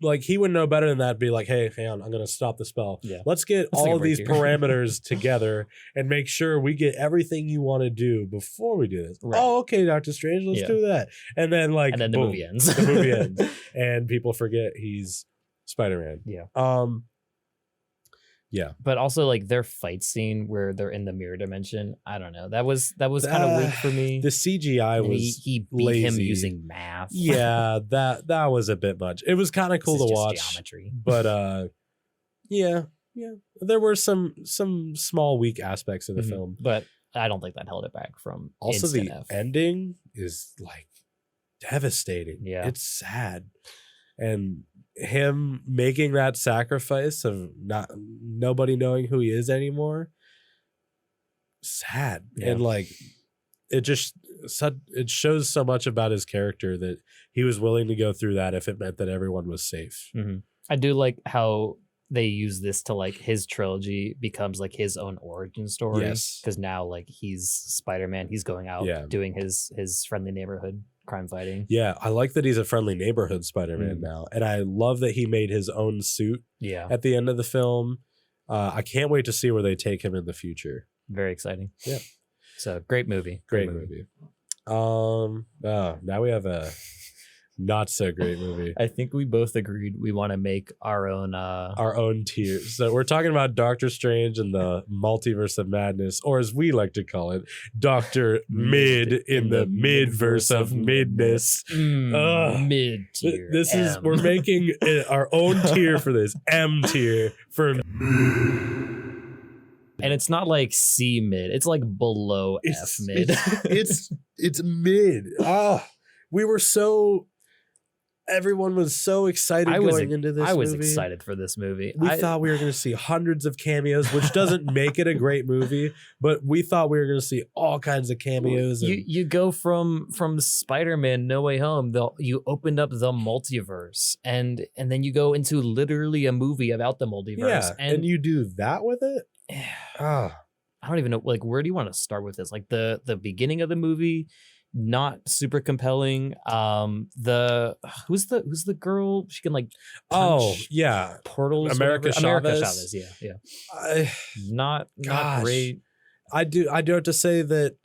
Like he would know better than that. Be like, hey, hang on, I'm gonna stop the spell. Yeah. Let's get all of these parameters together and make sure we get everything you want to do before we do this. Right. Oh, okay, Doctor Strange, let's do that. And then the movie ends. The movie ends, and people forget he's Spider-Man. Yeah. Yeah. But also like their fight scene where they're in the mirror dimension, I don't know. That was kind of weak for me. The CGI was he beat lazy. him using math. Yeah, that was a bit much. It was kind of cool to watch. Geometry. But yeah. There were some small weak aspects of the film. But I don't think that held it back from also the F. ending is like devastating. Yeah. It's sad. And him making that sacrifice of nobody knowing who he is anymore, sad. And like it shows so much about his character that he was willing to go through that if it meant that everyone was safe. I do like how they use this to like his trilogy becomes like his own origin story. Yes, because now like he's Spider-Man, he's going out doing his friendly neighborhood crime fighting. Yeah, I like that he's a friendly neighborhood Spider-Man now, and I love that he made his own suit. At the end of the film, I can't wait to see where they take him in the future. Very exciting. Yeah, so great movie. Great movie. Now we have a not so great movie. I think we both agreed we want to make our own tier. So we're talking about Doctor Strange and the Multiverse of Madness, or as we like to call it, Doctor Mid in the Midverse of Midness. Mid tier. We're making our own tier for this. M tier for. And it's not like C mid. It's like below F mid. It's mid. We were so. Everyone was so excited going into this movie. I was excited for this movie. We thought we were going to see hundreds of cameos, which doesn't make it a great movie, but we thought we were going to see all kinds of cameos. You go from Spider-Man No Way Home, you opened up the multiverse, and then you go into literally a movie about the multiverse. Yeah, and you do that with it? I don't even know, like, where do you want to start with this? Like the beginning of the movie, not super compelling. Who's the girl? She can like punch portals. America Chavez. Yeah. Not great. I do have to say that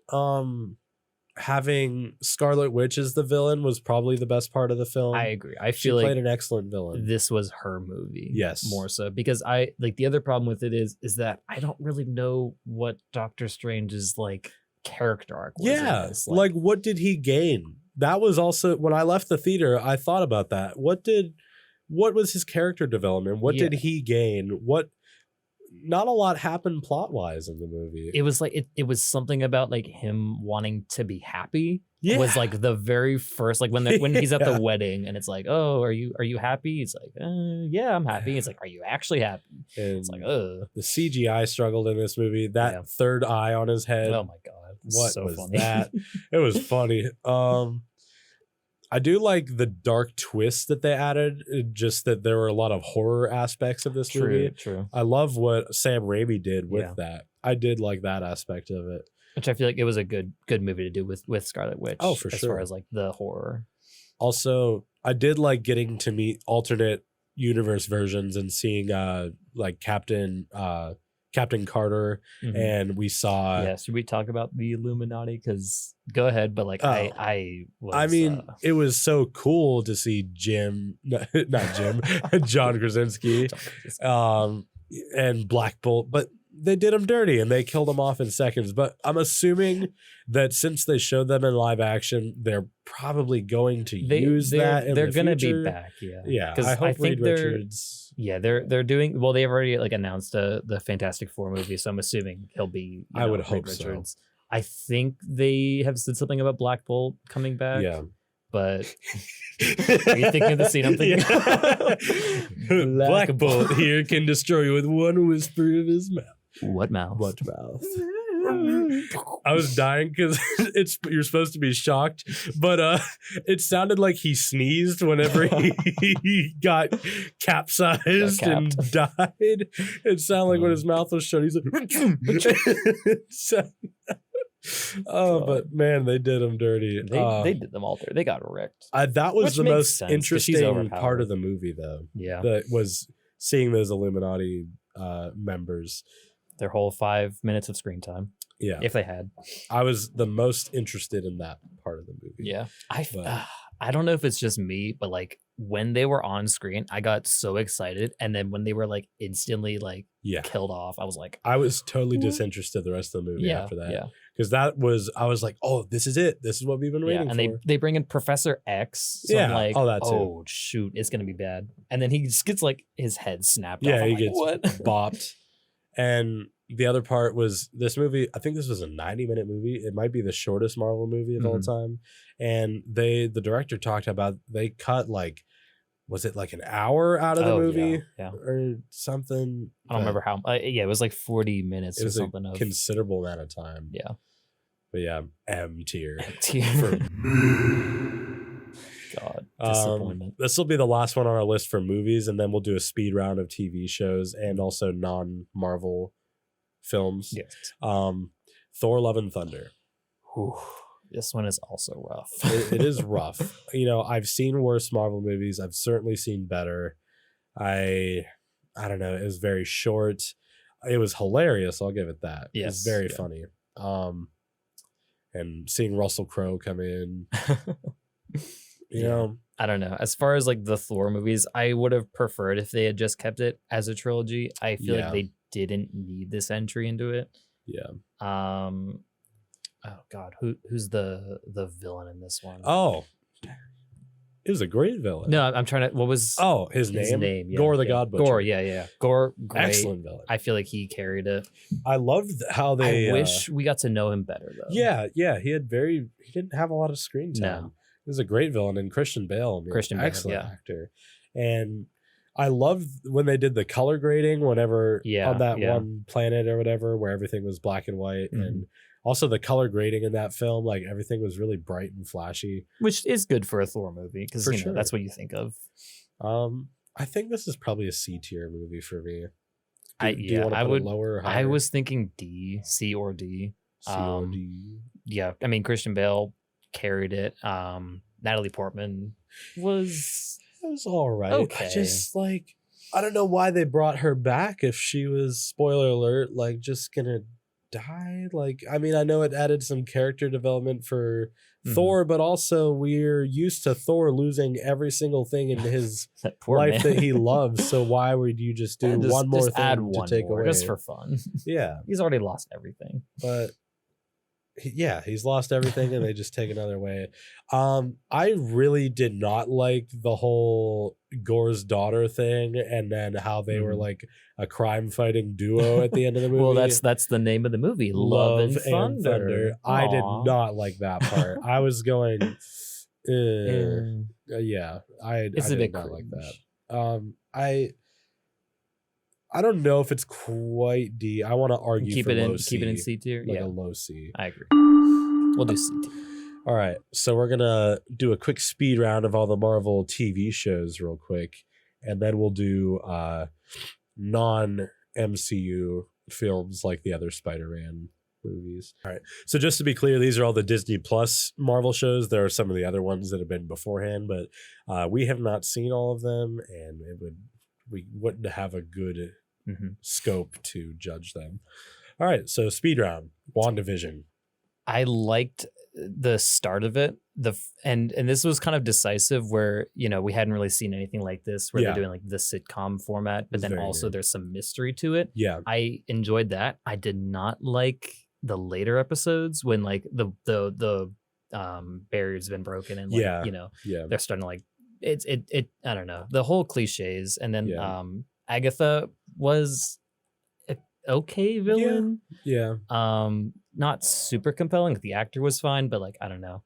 having Scarlet Witch as the villain was probably the best part of the film. I agree. She played an excellent villain. This was her movie. Yes. More so because I like the other problem with it is that I don't really know what Doctor Strange's like character arc was. Yeah, like what did he gain? That was also when I left the theater, I thought about that. What was his character development? What did he gain? Not a lot happened plot wise in the movie. It was like it was something about like him wanting to be happy. Yeah. Was like the very first, like when he's at the wedding and it's like, oh, are you happy? He's like, yeah, I'm happy. It's like, are you actually happy? And it's like, the CGI struggled in this movie. That third eye on his head. Oh my god. What so was funny. that? It was funny. I do like the dark twist that they added, just that there were a lot of horror aspects of this movie. True. I love what Sam Raimi did with that. I did like that aspect of it. Which I feel like it was a good movie to do with Scarlet Witch. Oh, for sure. As far as like the horror. Also, I did like getting to meet alternate universe versions and seeing like Captain Carter, and we saw. Yeah, should we talk about the Illuminati? Because go ahead, but like I mean, it was so cool to see John Krasinski, and Black Bolt, but they did him dirty and they killed him off in seconds. But I'm assuming that since they showed them in live action, they're probably going to use that in they're the gonna future. be back. Yeah. Yeah, Because I hope think Reed Richards. Yeah, they're doing well. They've already like announced the Fantastic Four movie, so I'm assuming he'll be. I would Reed hope so. Richards. I think they have said something about Black Bolt coming back. Yeah. But are you thinking of the scene I'm thinking of? Black Bolt here can destroy you with one whisper of his mouth. What mouth? What mouth? I was dying because you're supposed to be shocked, but it sounded like he sneezed whenever he got capsized and died. It sounded like when his mouth was shut, he's like. But man, they did him dirty. They did them all dirty. They got wrecked. That was Which the makes most sense, 'cause she's interesting overpowered. part of the movie, though. Yeah. That was seeing those Illuminati members. Their whole 5 minutes of screen time. Yeah. If they had. I was the most interested in that part of the movie. Yeah. But- I don't know if it's just me, but like when they were on screen, I got so excited. And then when they were like instantly like killed off, I was like, I was totally disinterested the rest of the movie after that. Yeah. Because I was like, oh, this is it. This is what we've been waiting and for. they bring in Professor X. So I'm like, that too. oh shoot, it's gonna be bad. And then he just gets like his head snapped off. Yeah, I'm he like, gets what? bopped. And the other part was this movie, I think this was a 90-minute movie. It might be the shortest Marvel movie of all time. And the director talked about they cut like, was it like an hour out of the movie or something? I don't remember how. It was like 40 minutes it or was something. A considerable amount of time. Yeah. But yeah, M tier. For God, disappointment. This will be the last one on our list for movies, and then we'll do a speed round of TV shows and also non-Marvel films. Yes. Thor: Love and Thunder. Whew. This one is also rough. It is rough. You know, I've seen worse Marvel movies. I've certainly seen better. I don't know. It was very short. It was hilarious. I'll give it that. Yes, it was very funny. And seeing Russell Crowe come in, you know, I don't know. As far as like the Thor movies, I would have preferred if they had just kept it as a trilogy. I feel like they didn't need this entry into it. Yeah. Oh God, who's the villain in this one? Oh, it was a great villain. No, I'm trying to. What was his name? Yeah, Gore the God Butcher. Gore, yeah. Gore, great. Excellent villain. I feel like he carried it. I loved how they. I wish we got to know him better though. Yeah. He didn't have a lot of screen time. No. He was a great villain, and Christian Bale. Excellent actor. And I loved when they did the color grading whenever on that one planet or whatever where everything was black and white, and also the color grading in that film, like everything was really bright and flashy, which is good for a Thor movie because sure. That's what you think of. I think this is probably a C tier movie for me. Do you want to put it lower or higher? I was thinking D, C or D. C or D. Yeah, I mean Christian Bale carried it. Natalie Portman was all right. Okay. I just I don't know why they brought her back if she was, spoiler alert, like just gonna die. Like, I mean, I know it added some character development for Thor, but also we're used to Thor losing every single thing in his life that he loves. So why would you just do one more thing add to take away? Just for fun. Yeah. He's already lost everything. But he's lost everything and they just take another way. I really did not like the whole Gore's daughter thing, and then how they were like a crime fighting duo at the end of the movie. Well, that's the name of the movie, Love and Thunder. I did not like that part. I was going, yeah, I did not like that. I don't know if it's quite D. I want to argue keep for it low in C, keep it in C tier. like a low C. I agree. We'll do C tier. All right, so we're gonna do a quick speed round of all the Marvel TV shows real quick, and then we'll do non-MCU films like the other Spider-Man movies. All right, so just to be clear, these are all the Disney Plus Marvel shows. There are some of the other ones that have been beforehand, but we have not seen all of them, and we wouldn't have a good scope to judge them. All right, so speed round. WandaVision. I liked the start of it. And this was kind of decisive where, we hadn't really seen anything like this where they're doing like the sitcom format, but then also there's some mystery to it. Yeah. I enjoyed that. I did not like the later episodes when like the barrier's been broken and like, they're starting to like it I don't know, the whole cliches. And then Agatha was an okay villain. Yeah. Not super compelling. The actor was fine, but like I don't know.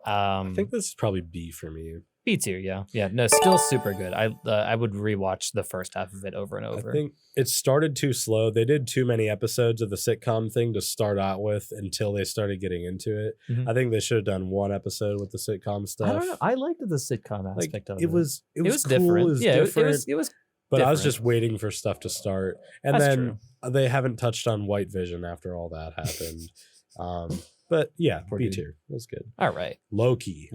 I think this is probably B for me. B tier, yeah. No, still super good. I would rewatch the first half of it over and over. I think it started too slow. They did too many episodes of the sitcom thing to start out with until they started getting into it. Mhm. I think they should have done one episode with the sitcom stuff. I don't know. I liked the sitcom aspect of it. It was cool, different. It was Yeah, different. it was. But I was different. just waiting for stuff to start, and That's then they haven't touched on White Vision after all that happened. But yeah, Poor B dude. tier. That's good. All right, Loki.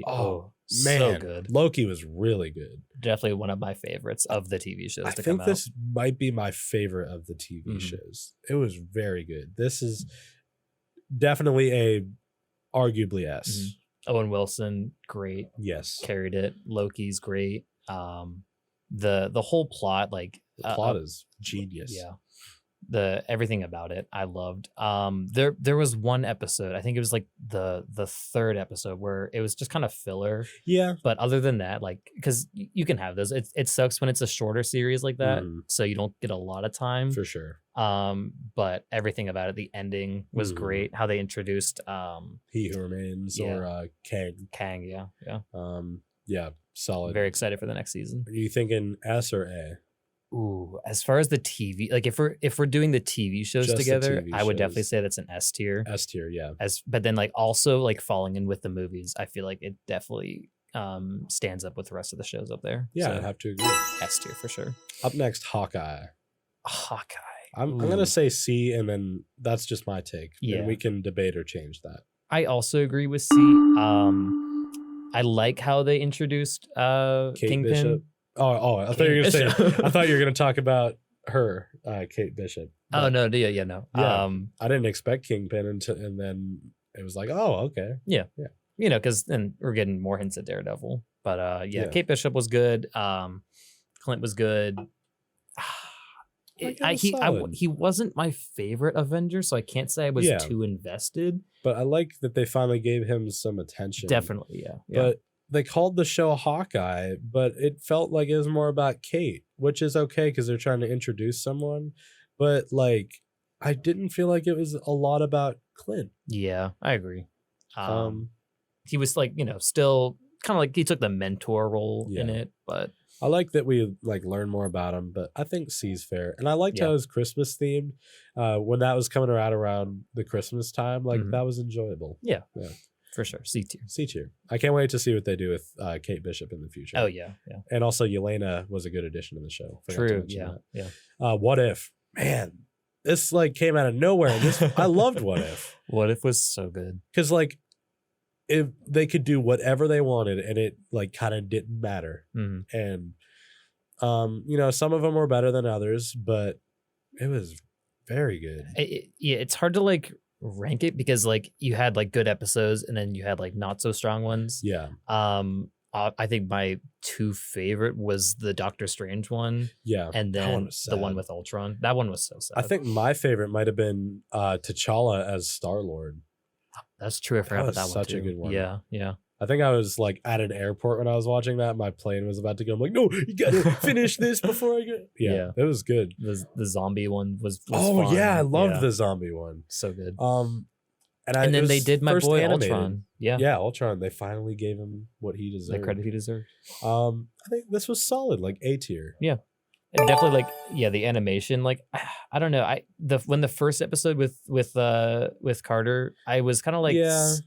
Oh, Man, so good. Loki was really good. Definitely one of my favorites of the TV shows I to think come this might be my favorite of the TV Mhm. shows. It was very good. This is definitely a arguably S. Mhm. Owen Wilson, great, Yes. carried it. Loki's great. The whole plot, like The plot is genius. yeah, everything about it I loved. There was one episode, I think it was like the third episode, where it was just kind of filler. Yeah. But other than that, like, because you can have those, it sucks when it's a shorter series like that, so you don't get a lot of time. For sure. But everything about it, the ending was Mhm. great. How they introduced He Who Remains or Kang. Kang, yeah. Yeah, solid. Very excited for the next season. Are you thinking S or A? Ooh, as far as the TV, like if we're doing the TV shows Just the together, TV I would definitely shows. say that's an S tier. S tier, yeah. But then like also like falling in with the movies, I feel like it definitely stands up with the rest of the shows up there. Yeah, So, I'd have to agree. S tier for sure. Up next, Hawkeye. Hawkeye. I'm Ooh. gonna say C, and then that's just my take. Yeah. And we can debate or change that. I also agree with C. I like how they introduced Kate Kingpin. Bishop. Oh, I thought you were gonna say. I thought you were gonna talk about her, Kate Bishop. Oh But no, yeah, no. Yeah. I didn't expect Kingpin and then it was like, oh, okay. Because then we're getting more hints at Daredevil. But Yeah. Kate Bishop was good. Clint was good. Like, it was solid. He wasn't my favorite Avenger, so I can't say I was Yeah. too invested. But I like that they finally gave him some attention. Definitely, yeah. But they called the show Hawkeye, but it felt like it was more about Kate, which is okay because they're trying to introduce someone. But like, I didn't feel like it was a lot about Clint. Yeah, I agree. He was like, still kind of like he took the mentor role in Yeah. it, but I like that we like learn more about him, but I think C's fair. And I liked how it was Christmas themed. When that was coming around the Christmas time, like Mhm. that was enjoyable. for sure, C tier. C tier. I can't wait to see what they do with Kate Bishop in the future. Oh yeah. And also Yelena was a good addition to the show. Forgot to True. mention Yeah. that. What If? Man, this like came out of nowhere. I loved What If. What If was so good. Because like if they could do whatever they wanted and it like kind of didn't matter. Mhm. And some of them were better than others, but it was very good. It's hard to like rank it because like you had like good episodes and then you had like not so strong ones. Yeah. I think my two favorite was the Doctor Strange one, Yeah. and That one then was the one sad. with Ultron. That one was so sad. I think my favorite might have been T'Challa as Star-Lord. that's true. I forgot about was that one. such a too. good one. Yeah. I think I was like at an airport when I was watching that. My plane was about to go. I'm like, no, you gotta finish this before I go. Yeah, it was good. The zombie one was Oh fun. yeah, I loved the zombie one. So good. And And it then they was did my first boy animated. Ultron. Yeah. Yeah, Ultron. They finally gave him what he The deserved. credit he deserved. I think this was solid, like A tier. And definitely the animation, like I don't know. When the first episode with Carter, I was kind of like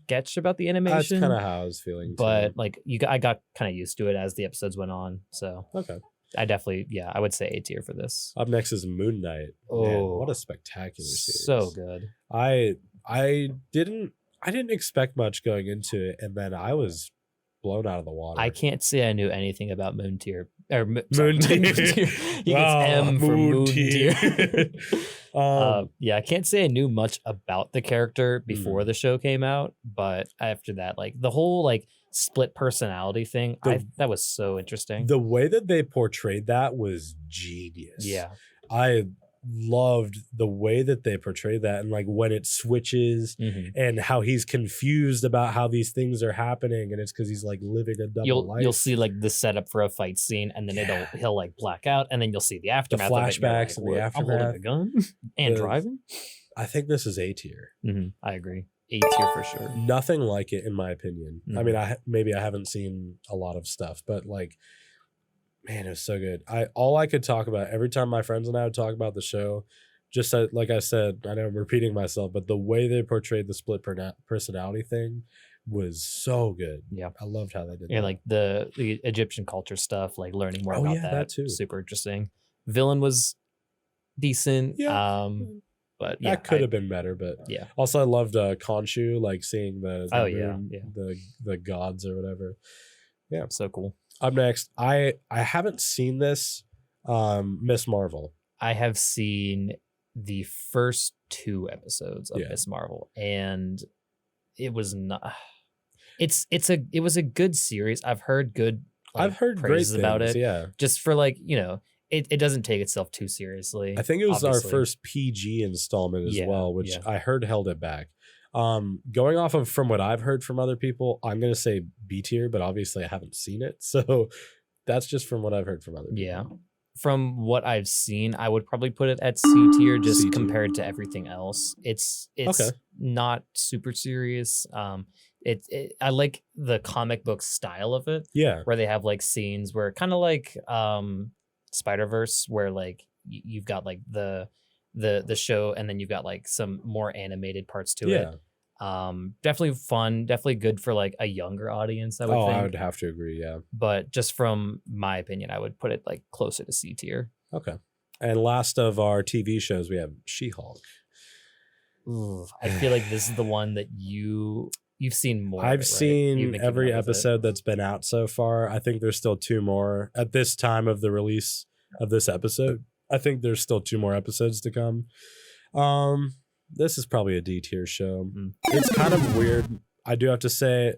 sketched about the That's animation. kind of how I was feeling. But too. like I got kind of used to it as the episodes went on. So Okay. I definitely, I would say A tier for this. Up next is Moon Knight. Man, Oh, what a spectacular series! so good. I didn't expect much going into it, and then I was blown out of the water. I can't say I knew anything about or Moon tier. He gets Wow, M for moon tier. tier. Yeah, I can't say I knew much about the character before the show came out, but after that, like the whole like split personality thing, that was so interesting. The way that they portrayed that was genius. Yeah. I loved the way that they portrayed that, and like when it switches and how he's confused about how these things are happening, and it's because he's like living a double life. You'll see like the setup for a fight scene, and then he'll like black out, and then you'll see the aftermath, the flashbacks of it, and the aftermath. I'm holding a gun and driving. I think this is A tier. I agree. A tier for sure. Nothing like it in my opinion. I mean, maybe I haven't seen a lot of stuff, but like, man, it was so good. All I could talk about every time my friends and I would talk about the show, just like I said, I know I'm repeating myself, but the way they portrayed the split personality thing was so good. Yeah, I loved how they did that. Yeah, like the Egyptian culture stuff, like learning more about that too. Super interesting. Villain was decent. Yeah. But yeah, that could have been better, but yeah. Also, I loved Khonshu, like seeing the moon, the gods or whatever. Yeah, so cool. Up next, I haven't seen this, Miss Marvel. I have seen the first 2 episodes of Miss Marvel, and it was not. It was a good series. I've heard good. Like, I've heard praises great about things, it. Yeah, just for like It doesn't take itself too seriously. I think it was obviously. our first PG installment as well, which I heard held it back. Going off of from what I've heard from other people, I'm gonna say B tier, but obviously I haven't seen it, so that's just from what I've heard from other people. Yeah, from what I've seen, I would probably put it at C tier, just C-tier. Compared to everything else. It's okay. Not super serious. I like the comic book style of it. Yeah, where they have like scenes where kind of like Spider-Verse, where like you've got like the show, and then you've got like some more animated parts to it. Definitely fun, definitely good for like a younger audience, I would think. I would have to agree, yeah. But just from my opinion, I would put it like closer to C tier. Okay. And last of our TV shows, we have She-Hulk. Ooh, I feel like this is the one that you've seen more. I've seen every episode that's been out so far. I think there's still 2 more at this time of the release of this episode. I think there's still 2 more episodes to come. This is probably a D tier show. It's kind of weird. I do have to say,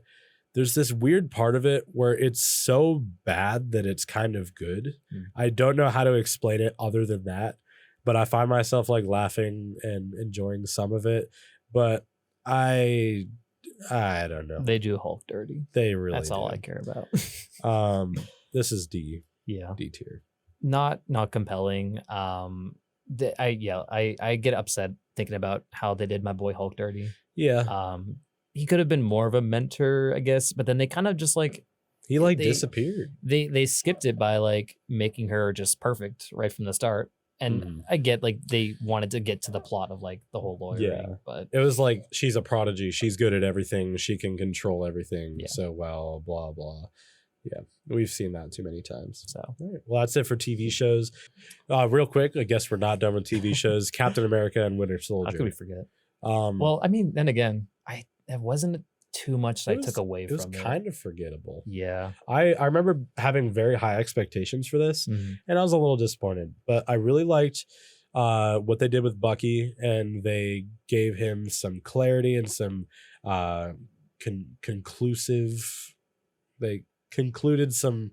there's this weird part of it where it's so bad that it's kind of good. I don't know how to explain it other than that, but I find myself like laughing and enjoying some of it. But I don't know. They do Hulk dirty. They really That's all do. I care about. This is D. Yeah. D tier. Not compelling. I get upset thinking about how they did my boy Hulk dirty. Yeah. He could have been more of a mentor, I guess, but then they kind of just like they disappeared. They skipped it by like making her just perfect right from the start. And I get like they wanted to get to the plot of like the whole lawyering, but it was like she's a prodigy. She's good at everything. She can control everything so well, blah, blah. Yeah, we've seen that too many times. So, all right. Well, that's it for TV shows. Real quick, I guess we're not done with TV shows. Captain America and Winter Soldier. How could we forget? Well, I mean, then again, it wasn't too much that I took away from it. It was kind of forgettable. Yeah. I remember having very high expectations for this, and I was a little disappointed. But I really liked what they did with Bucky, and they gave him some clarity and some conclusive. They concluded some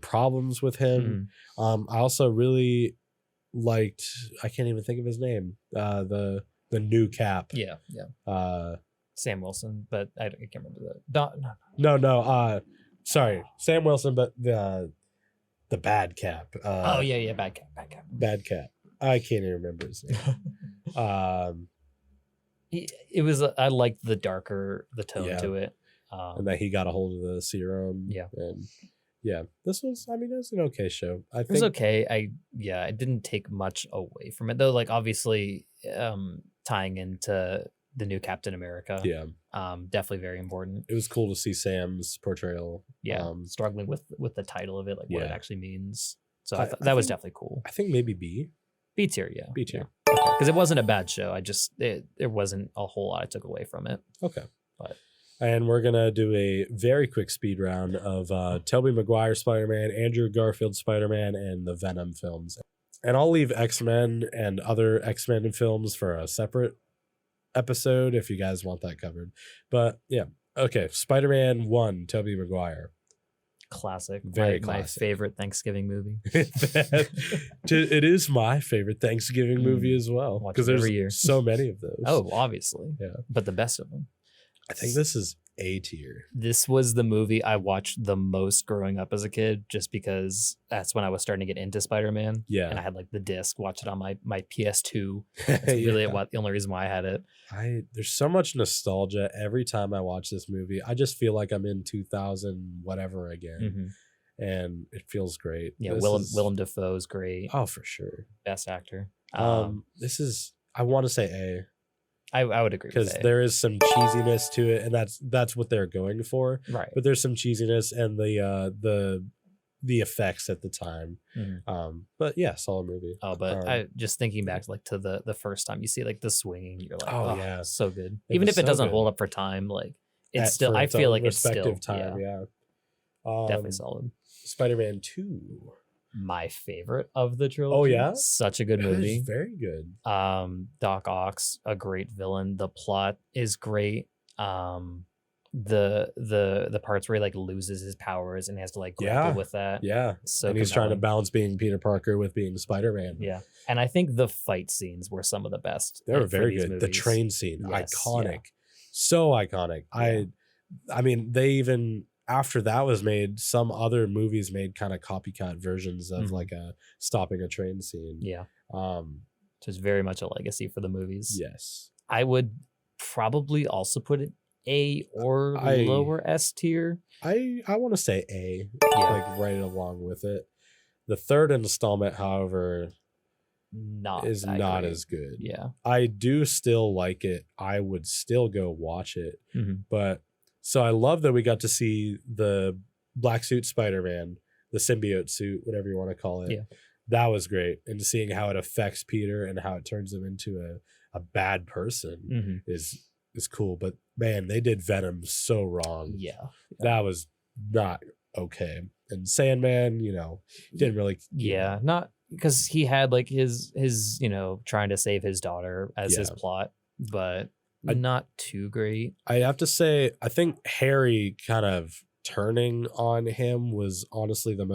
problems with him. I also really liked. I can't even think of his name. The new Cap. Yeah. Sam Wilson, but I can't remember that. No. Sorry, Sam Wilson, but the bad Cap. Bad Cap. I can't even remember his name. It was. I liked the tone to it, and that he got a hold of the serum. Yeah, and this was. I mean, it was an okay show. I think it was okay. I didn't take much away from it though. Like obviously, tying into the new Captain America. Yeah. Definitely very important. It was cool to see Sam's portrayal. Yeah. Struggling with the title of it, like what it actually means. So that was definitely cool. I think maybe B tier, yeah. B tier. Because it wasn't a bad show. There wasn't a whole lot I took away from it. Okay. But And we're going to do a very quick speed round of Tobey Maguire Spider-Man, Andrew Garfield Spider-Man, and the Venom films. And I'll leave X-Men and other X-Men films for a separate episode if you guys want that covered. But yeah, okay. Spider-Man 1, Tobey Maguire. Classic. Very my classic. favorite Thanksgiving movie. It is my favorite Thanksgiving movie as well. Watch Because it there's every year. so many of those. Oh, obviously. Yeah. But the best of them. I think this is A tier. This was the movie I watched the most growing up as a kid, just because that's when I was starting to get into Spider-Man. Yeah. And I had like the disc, watch it on my PS2. That's really the only reason why I had it. There's so much nostalgia every time I watch this movie. I just feel like I'm in 2000 whatever again. And it feels great. Yeah, Willem Dafoe's great. Oh, for sure. Best actor. This is, I want to say A. I would agree because there is some cheesiness to it, and that's what they're going for. Right. But there's some cheesiness and the effects at the time. But yeah, solid movie. Oh, but I just thinking back to the first time you see like the swinging, you're like, oh yeah, so good. Even if it doesn't hold up for time, like it's still. I feel like it's still time. Yeah. Definitely solid. Spider-Man 2. My favorite of the trilogy. Oh yeah, such a good movie. It is very good. Doc Ock's a great villain. The plot is great. The parts where he like loses his powers and has to like grapple with that. Yeah. So and he's trying to balance being Peter Parker with being Spider-Man. Yeah. And I think the fight scenes were some of the best. They were very good. Movies. The train scene, yes, iconic. So iconic. Yeah. I mean, they even after that was made, some other movies made kind of copycat versions of like stopping a train scene. Yeah. So it's very much a legacy for the movies. Yes. I would probably also put it A or lower S tier. I want to say A, like right along with it. The third installment, however, is not as good. Yeah. I do still like it. I would still go watch it. But so I love that we got to see the black suit Spider-Man, the symbiote suit, whatever you want to call it. Yeah. That was great. And seeing how it affects Peter and how it turns him into a bad person is cool. But man, they did Venom so wrong. Yeah. That was not okay. And Sandman, didn't really. Yeah. Not because he had like his trying to save his daughter as his plot, but not too great. I have to say, I think Harry kind of turning on him was honestly the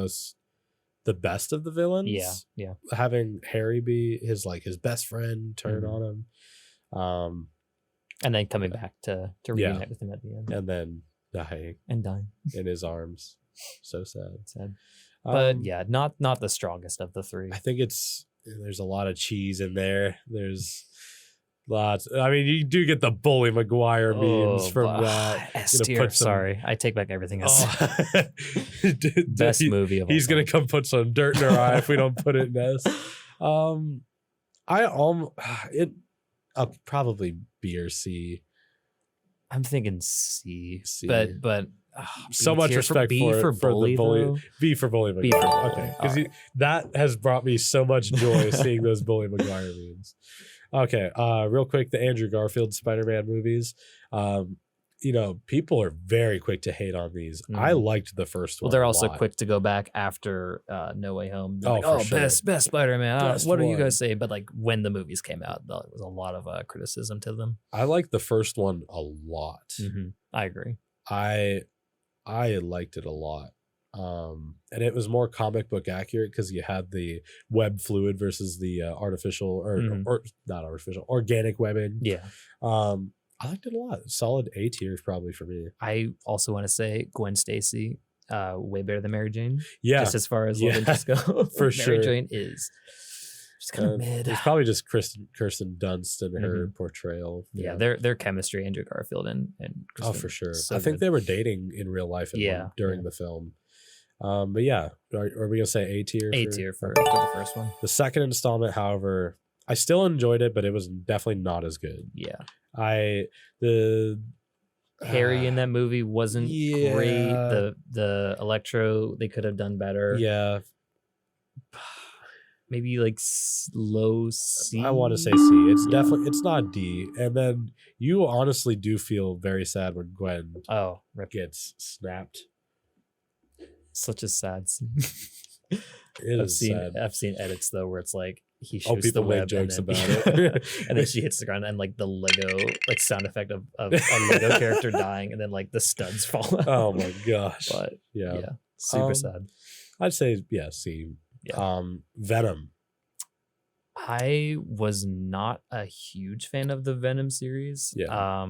best of the villains. Yeah. Having Harry be his best friend turn on him. And then coming back to reunite with him at the end. And then dying in his arms. So sad. But yeah, not the strongest of the three. I think there's a lot of cheese in there. There's lots. I mean, you do get the Bully Maguire memes from that. S tier. Sorry, I take back everything else. Best movie of all He's gonna come put some dirt in our eye if we don't put it in S. I'll probably B or C. I'm thinking C. C. But so much respect for Bully, the Bully. B for Bully Maguire. Okay, because that has brought me so much joy seeing those Bully Maguire memes. Okay, real quick, the Andrew Garfield Spider-Man movies. People are very quick to hate on these. I liked the first one. Well, they're also quick to go back after No Way Home. For sure. best Spider-Man. What do you guys say? But like when the movies came out, there was a lot of criticism to them. I liked the first one a lot. I agree. I liked it a lot. And it was more comic book accurate because you had the web fluid versus the artificial or not artificial, organic webbing. Yeah. I liked it a lot. Solid A tier probably for me. I also want to say Gwen Stacy, way better than Mary Jane. Yeah. Just as far as love interest go. For sure. Mary Jane is just kind of mid. It's probably just Kirsten Dunst and her portrayal. Yeah, their chemistry, Andrew Garfield and Kristen, for sure. so I think good. they were dating in real life during the film. But yeah, are we gonna say A tier? A tier for the first one. The second installment, however, I still enjoyed it, but it was definitely not as good. Yeah. Harry in that movie wasn't great. The Electro, they could have done better. Yeah. maybe like low C. I want to say C. It's definitely, it's not D. And then you honestly do feel very sad when Gwen Rip. gets snapped. Such a sad scene. Sad. I've seen edits though where it's like he shoots people the web make jokes and then, about it. and then she hits the ground and like the Lego like sound effect of a Lego character dying and then like the studs fall out. Oh my gosh. But yeah. super sad. I'd say C. Yeah. Venom. I was not a huge fan of the Venom series. Yeah.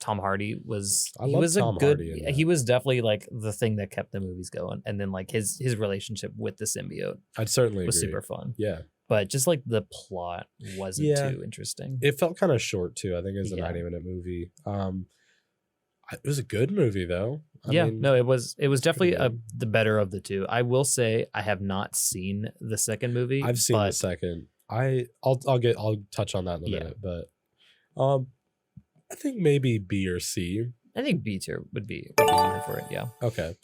Tom Hardy was I love Tom Hardy in that. he was definitely like the thing that kept the movies going, and then like his relationship with the symbiote I'd certainly was agree. super fun. Yeah. But just like the plot wasn't too interesting. It felt kind of short too. I think it was a 90-minute movie. It was a good movie though. I mean, no, it was definitely the better of the two. I will say I have not seen the second movie. I've seen the second. I'll touch on that in a minute, but I think maybe B or C. I think B tier would be better for it. Yeah. Okay.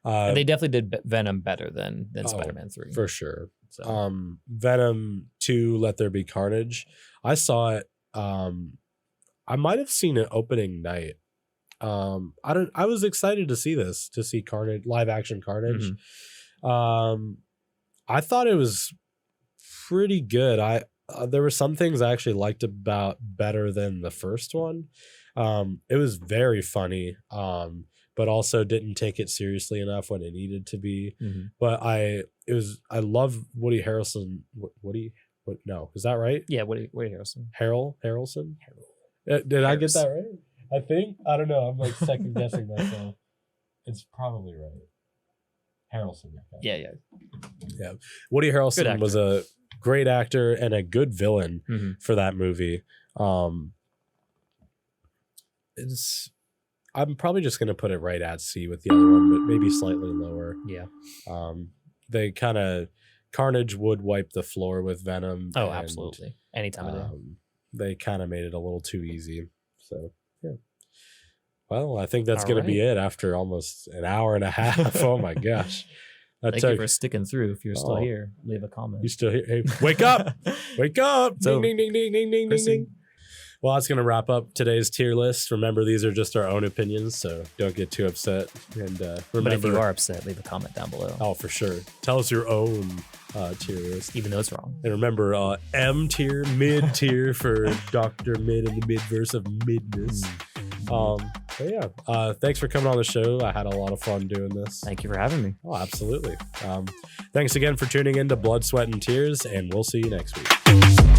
And they definitely did Venom better than Spider-Man 3 for sure. So. Venom 2, Let There Be Carnage. I saw it. I might have seen it opening night. I was excited to see Carnage, live action Carnage. Mm-hmm. I thought it was pretty good. There were some things I actually liked about better than the first one. It was very funny, but also didn't take it seriously enough when it needed to be. Mm-hmm. But I love Woody Harrelson. No, is that right? Yeah, Woody Harrelson. Harrelson. Did I get that right? I think. I don't know. I'm like second guessing myself. It's probably right. Harrelson. Okay. Yeah. Woody Harrelson was a great actor and a good villain for that movie. I'm probably just gonna put it right at C with the other one, but maybe slightly lower. Yeah. They kind of Carnage would wipe the floor with Venom. Oh, absolutely. Anytime of day. They kind of made it a little too easy. So yeah. Well, I think that's going to be it after almost an hour and a half. Oh my gosh. Thank you for sticking through. If you're still here, leave a comment. You still here? Hey, wake up. Wake up. So, ding, ding, ding, ding, ding, ding, ding. Well, that's going to wrap up today's tier list. Remember, these are just our own opinions, so don't get too upset. And remember, but if you are upset, leave a comment down below. Oh, for sure. Tell us your own tier list. Even though it's wrong. And remember, M tier, mid tier for Dr. Mid in the midverse of midness. But yeah, thanks for coming on the show. I had a lot of fun doing this. Thank you for having me. Oh, absolutely. Thanks again for tuning in to Blood, Sweat, and Tears, and we'll see you next week.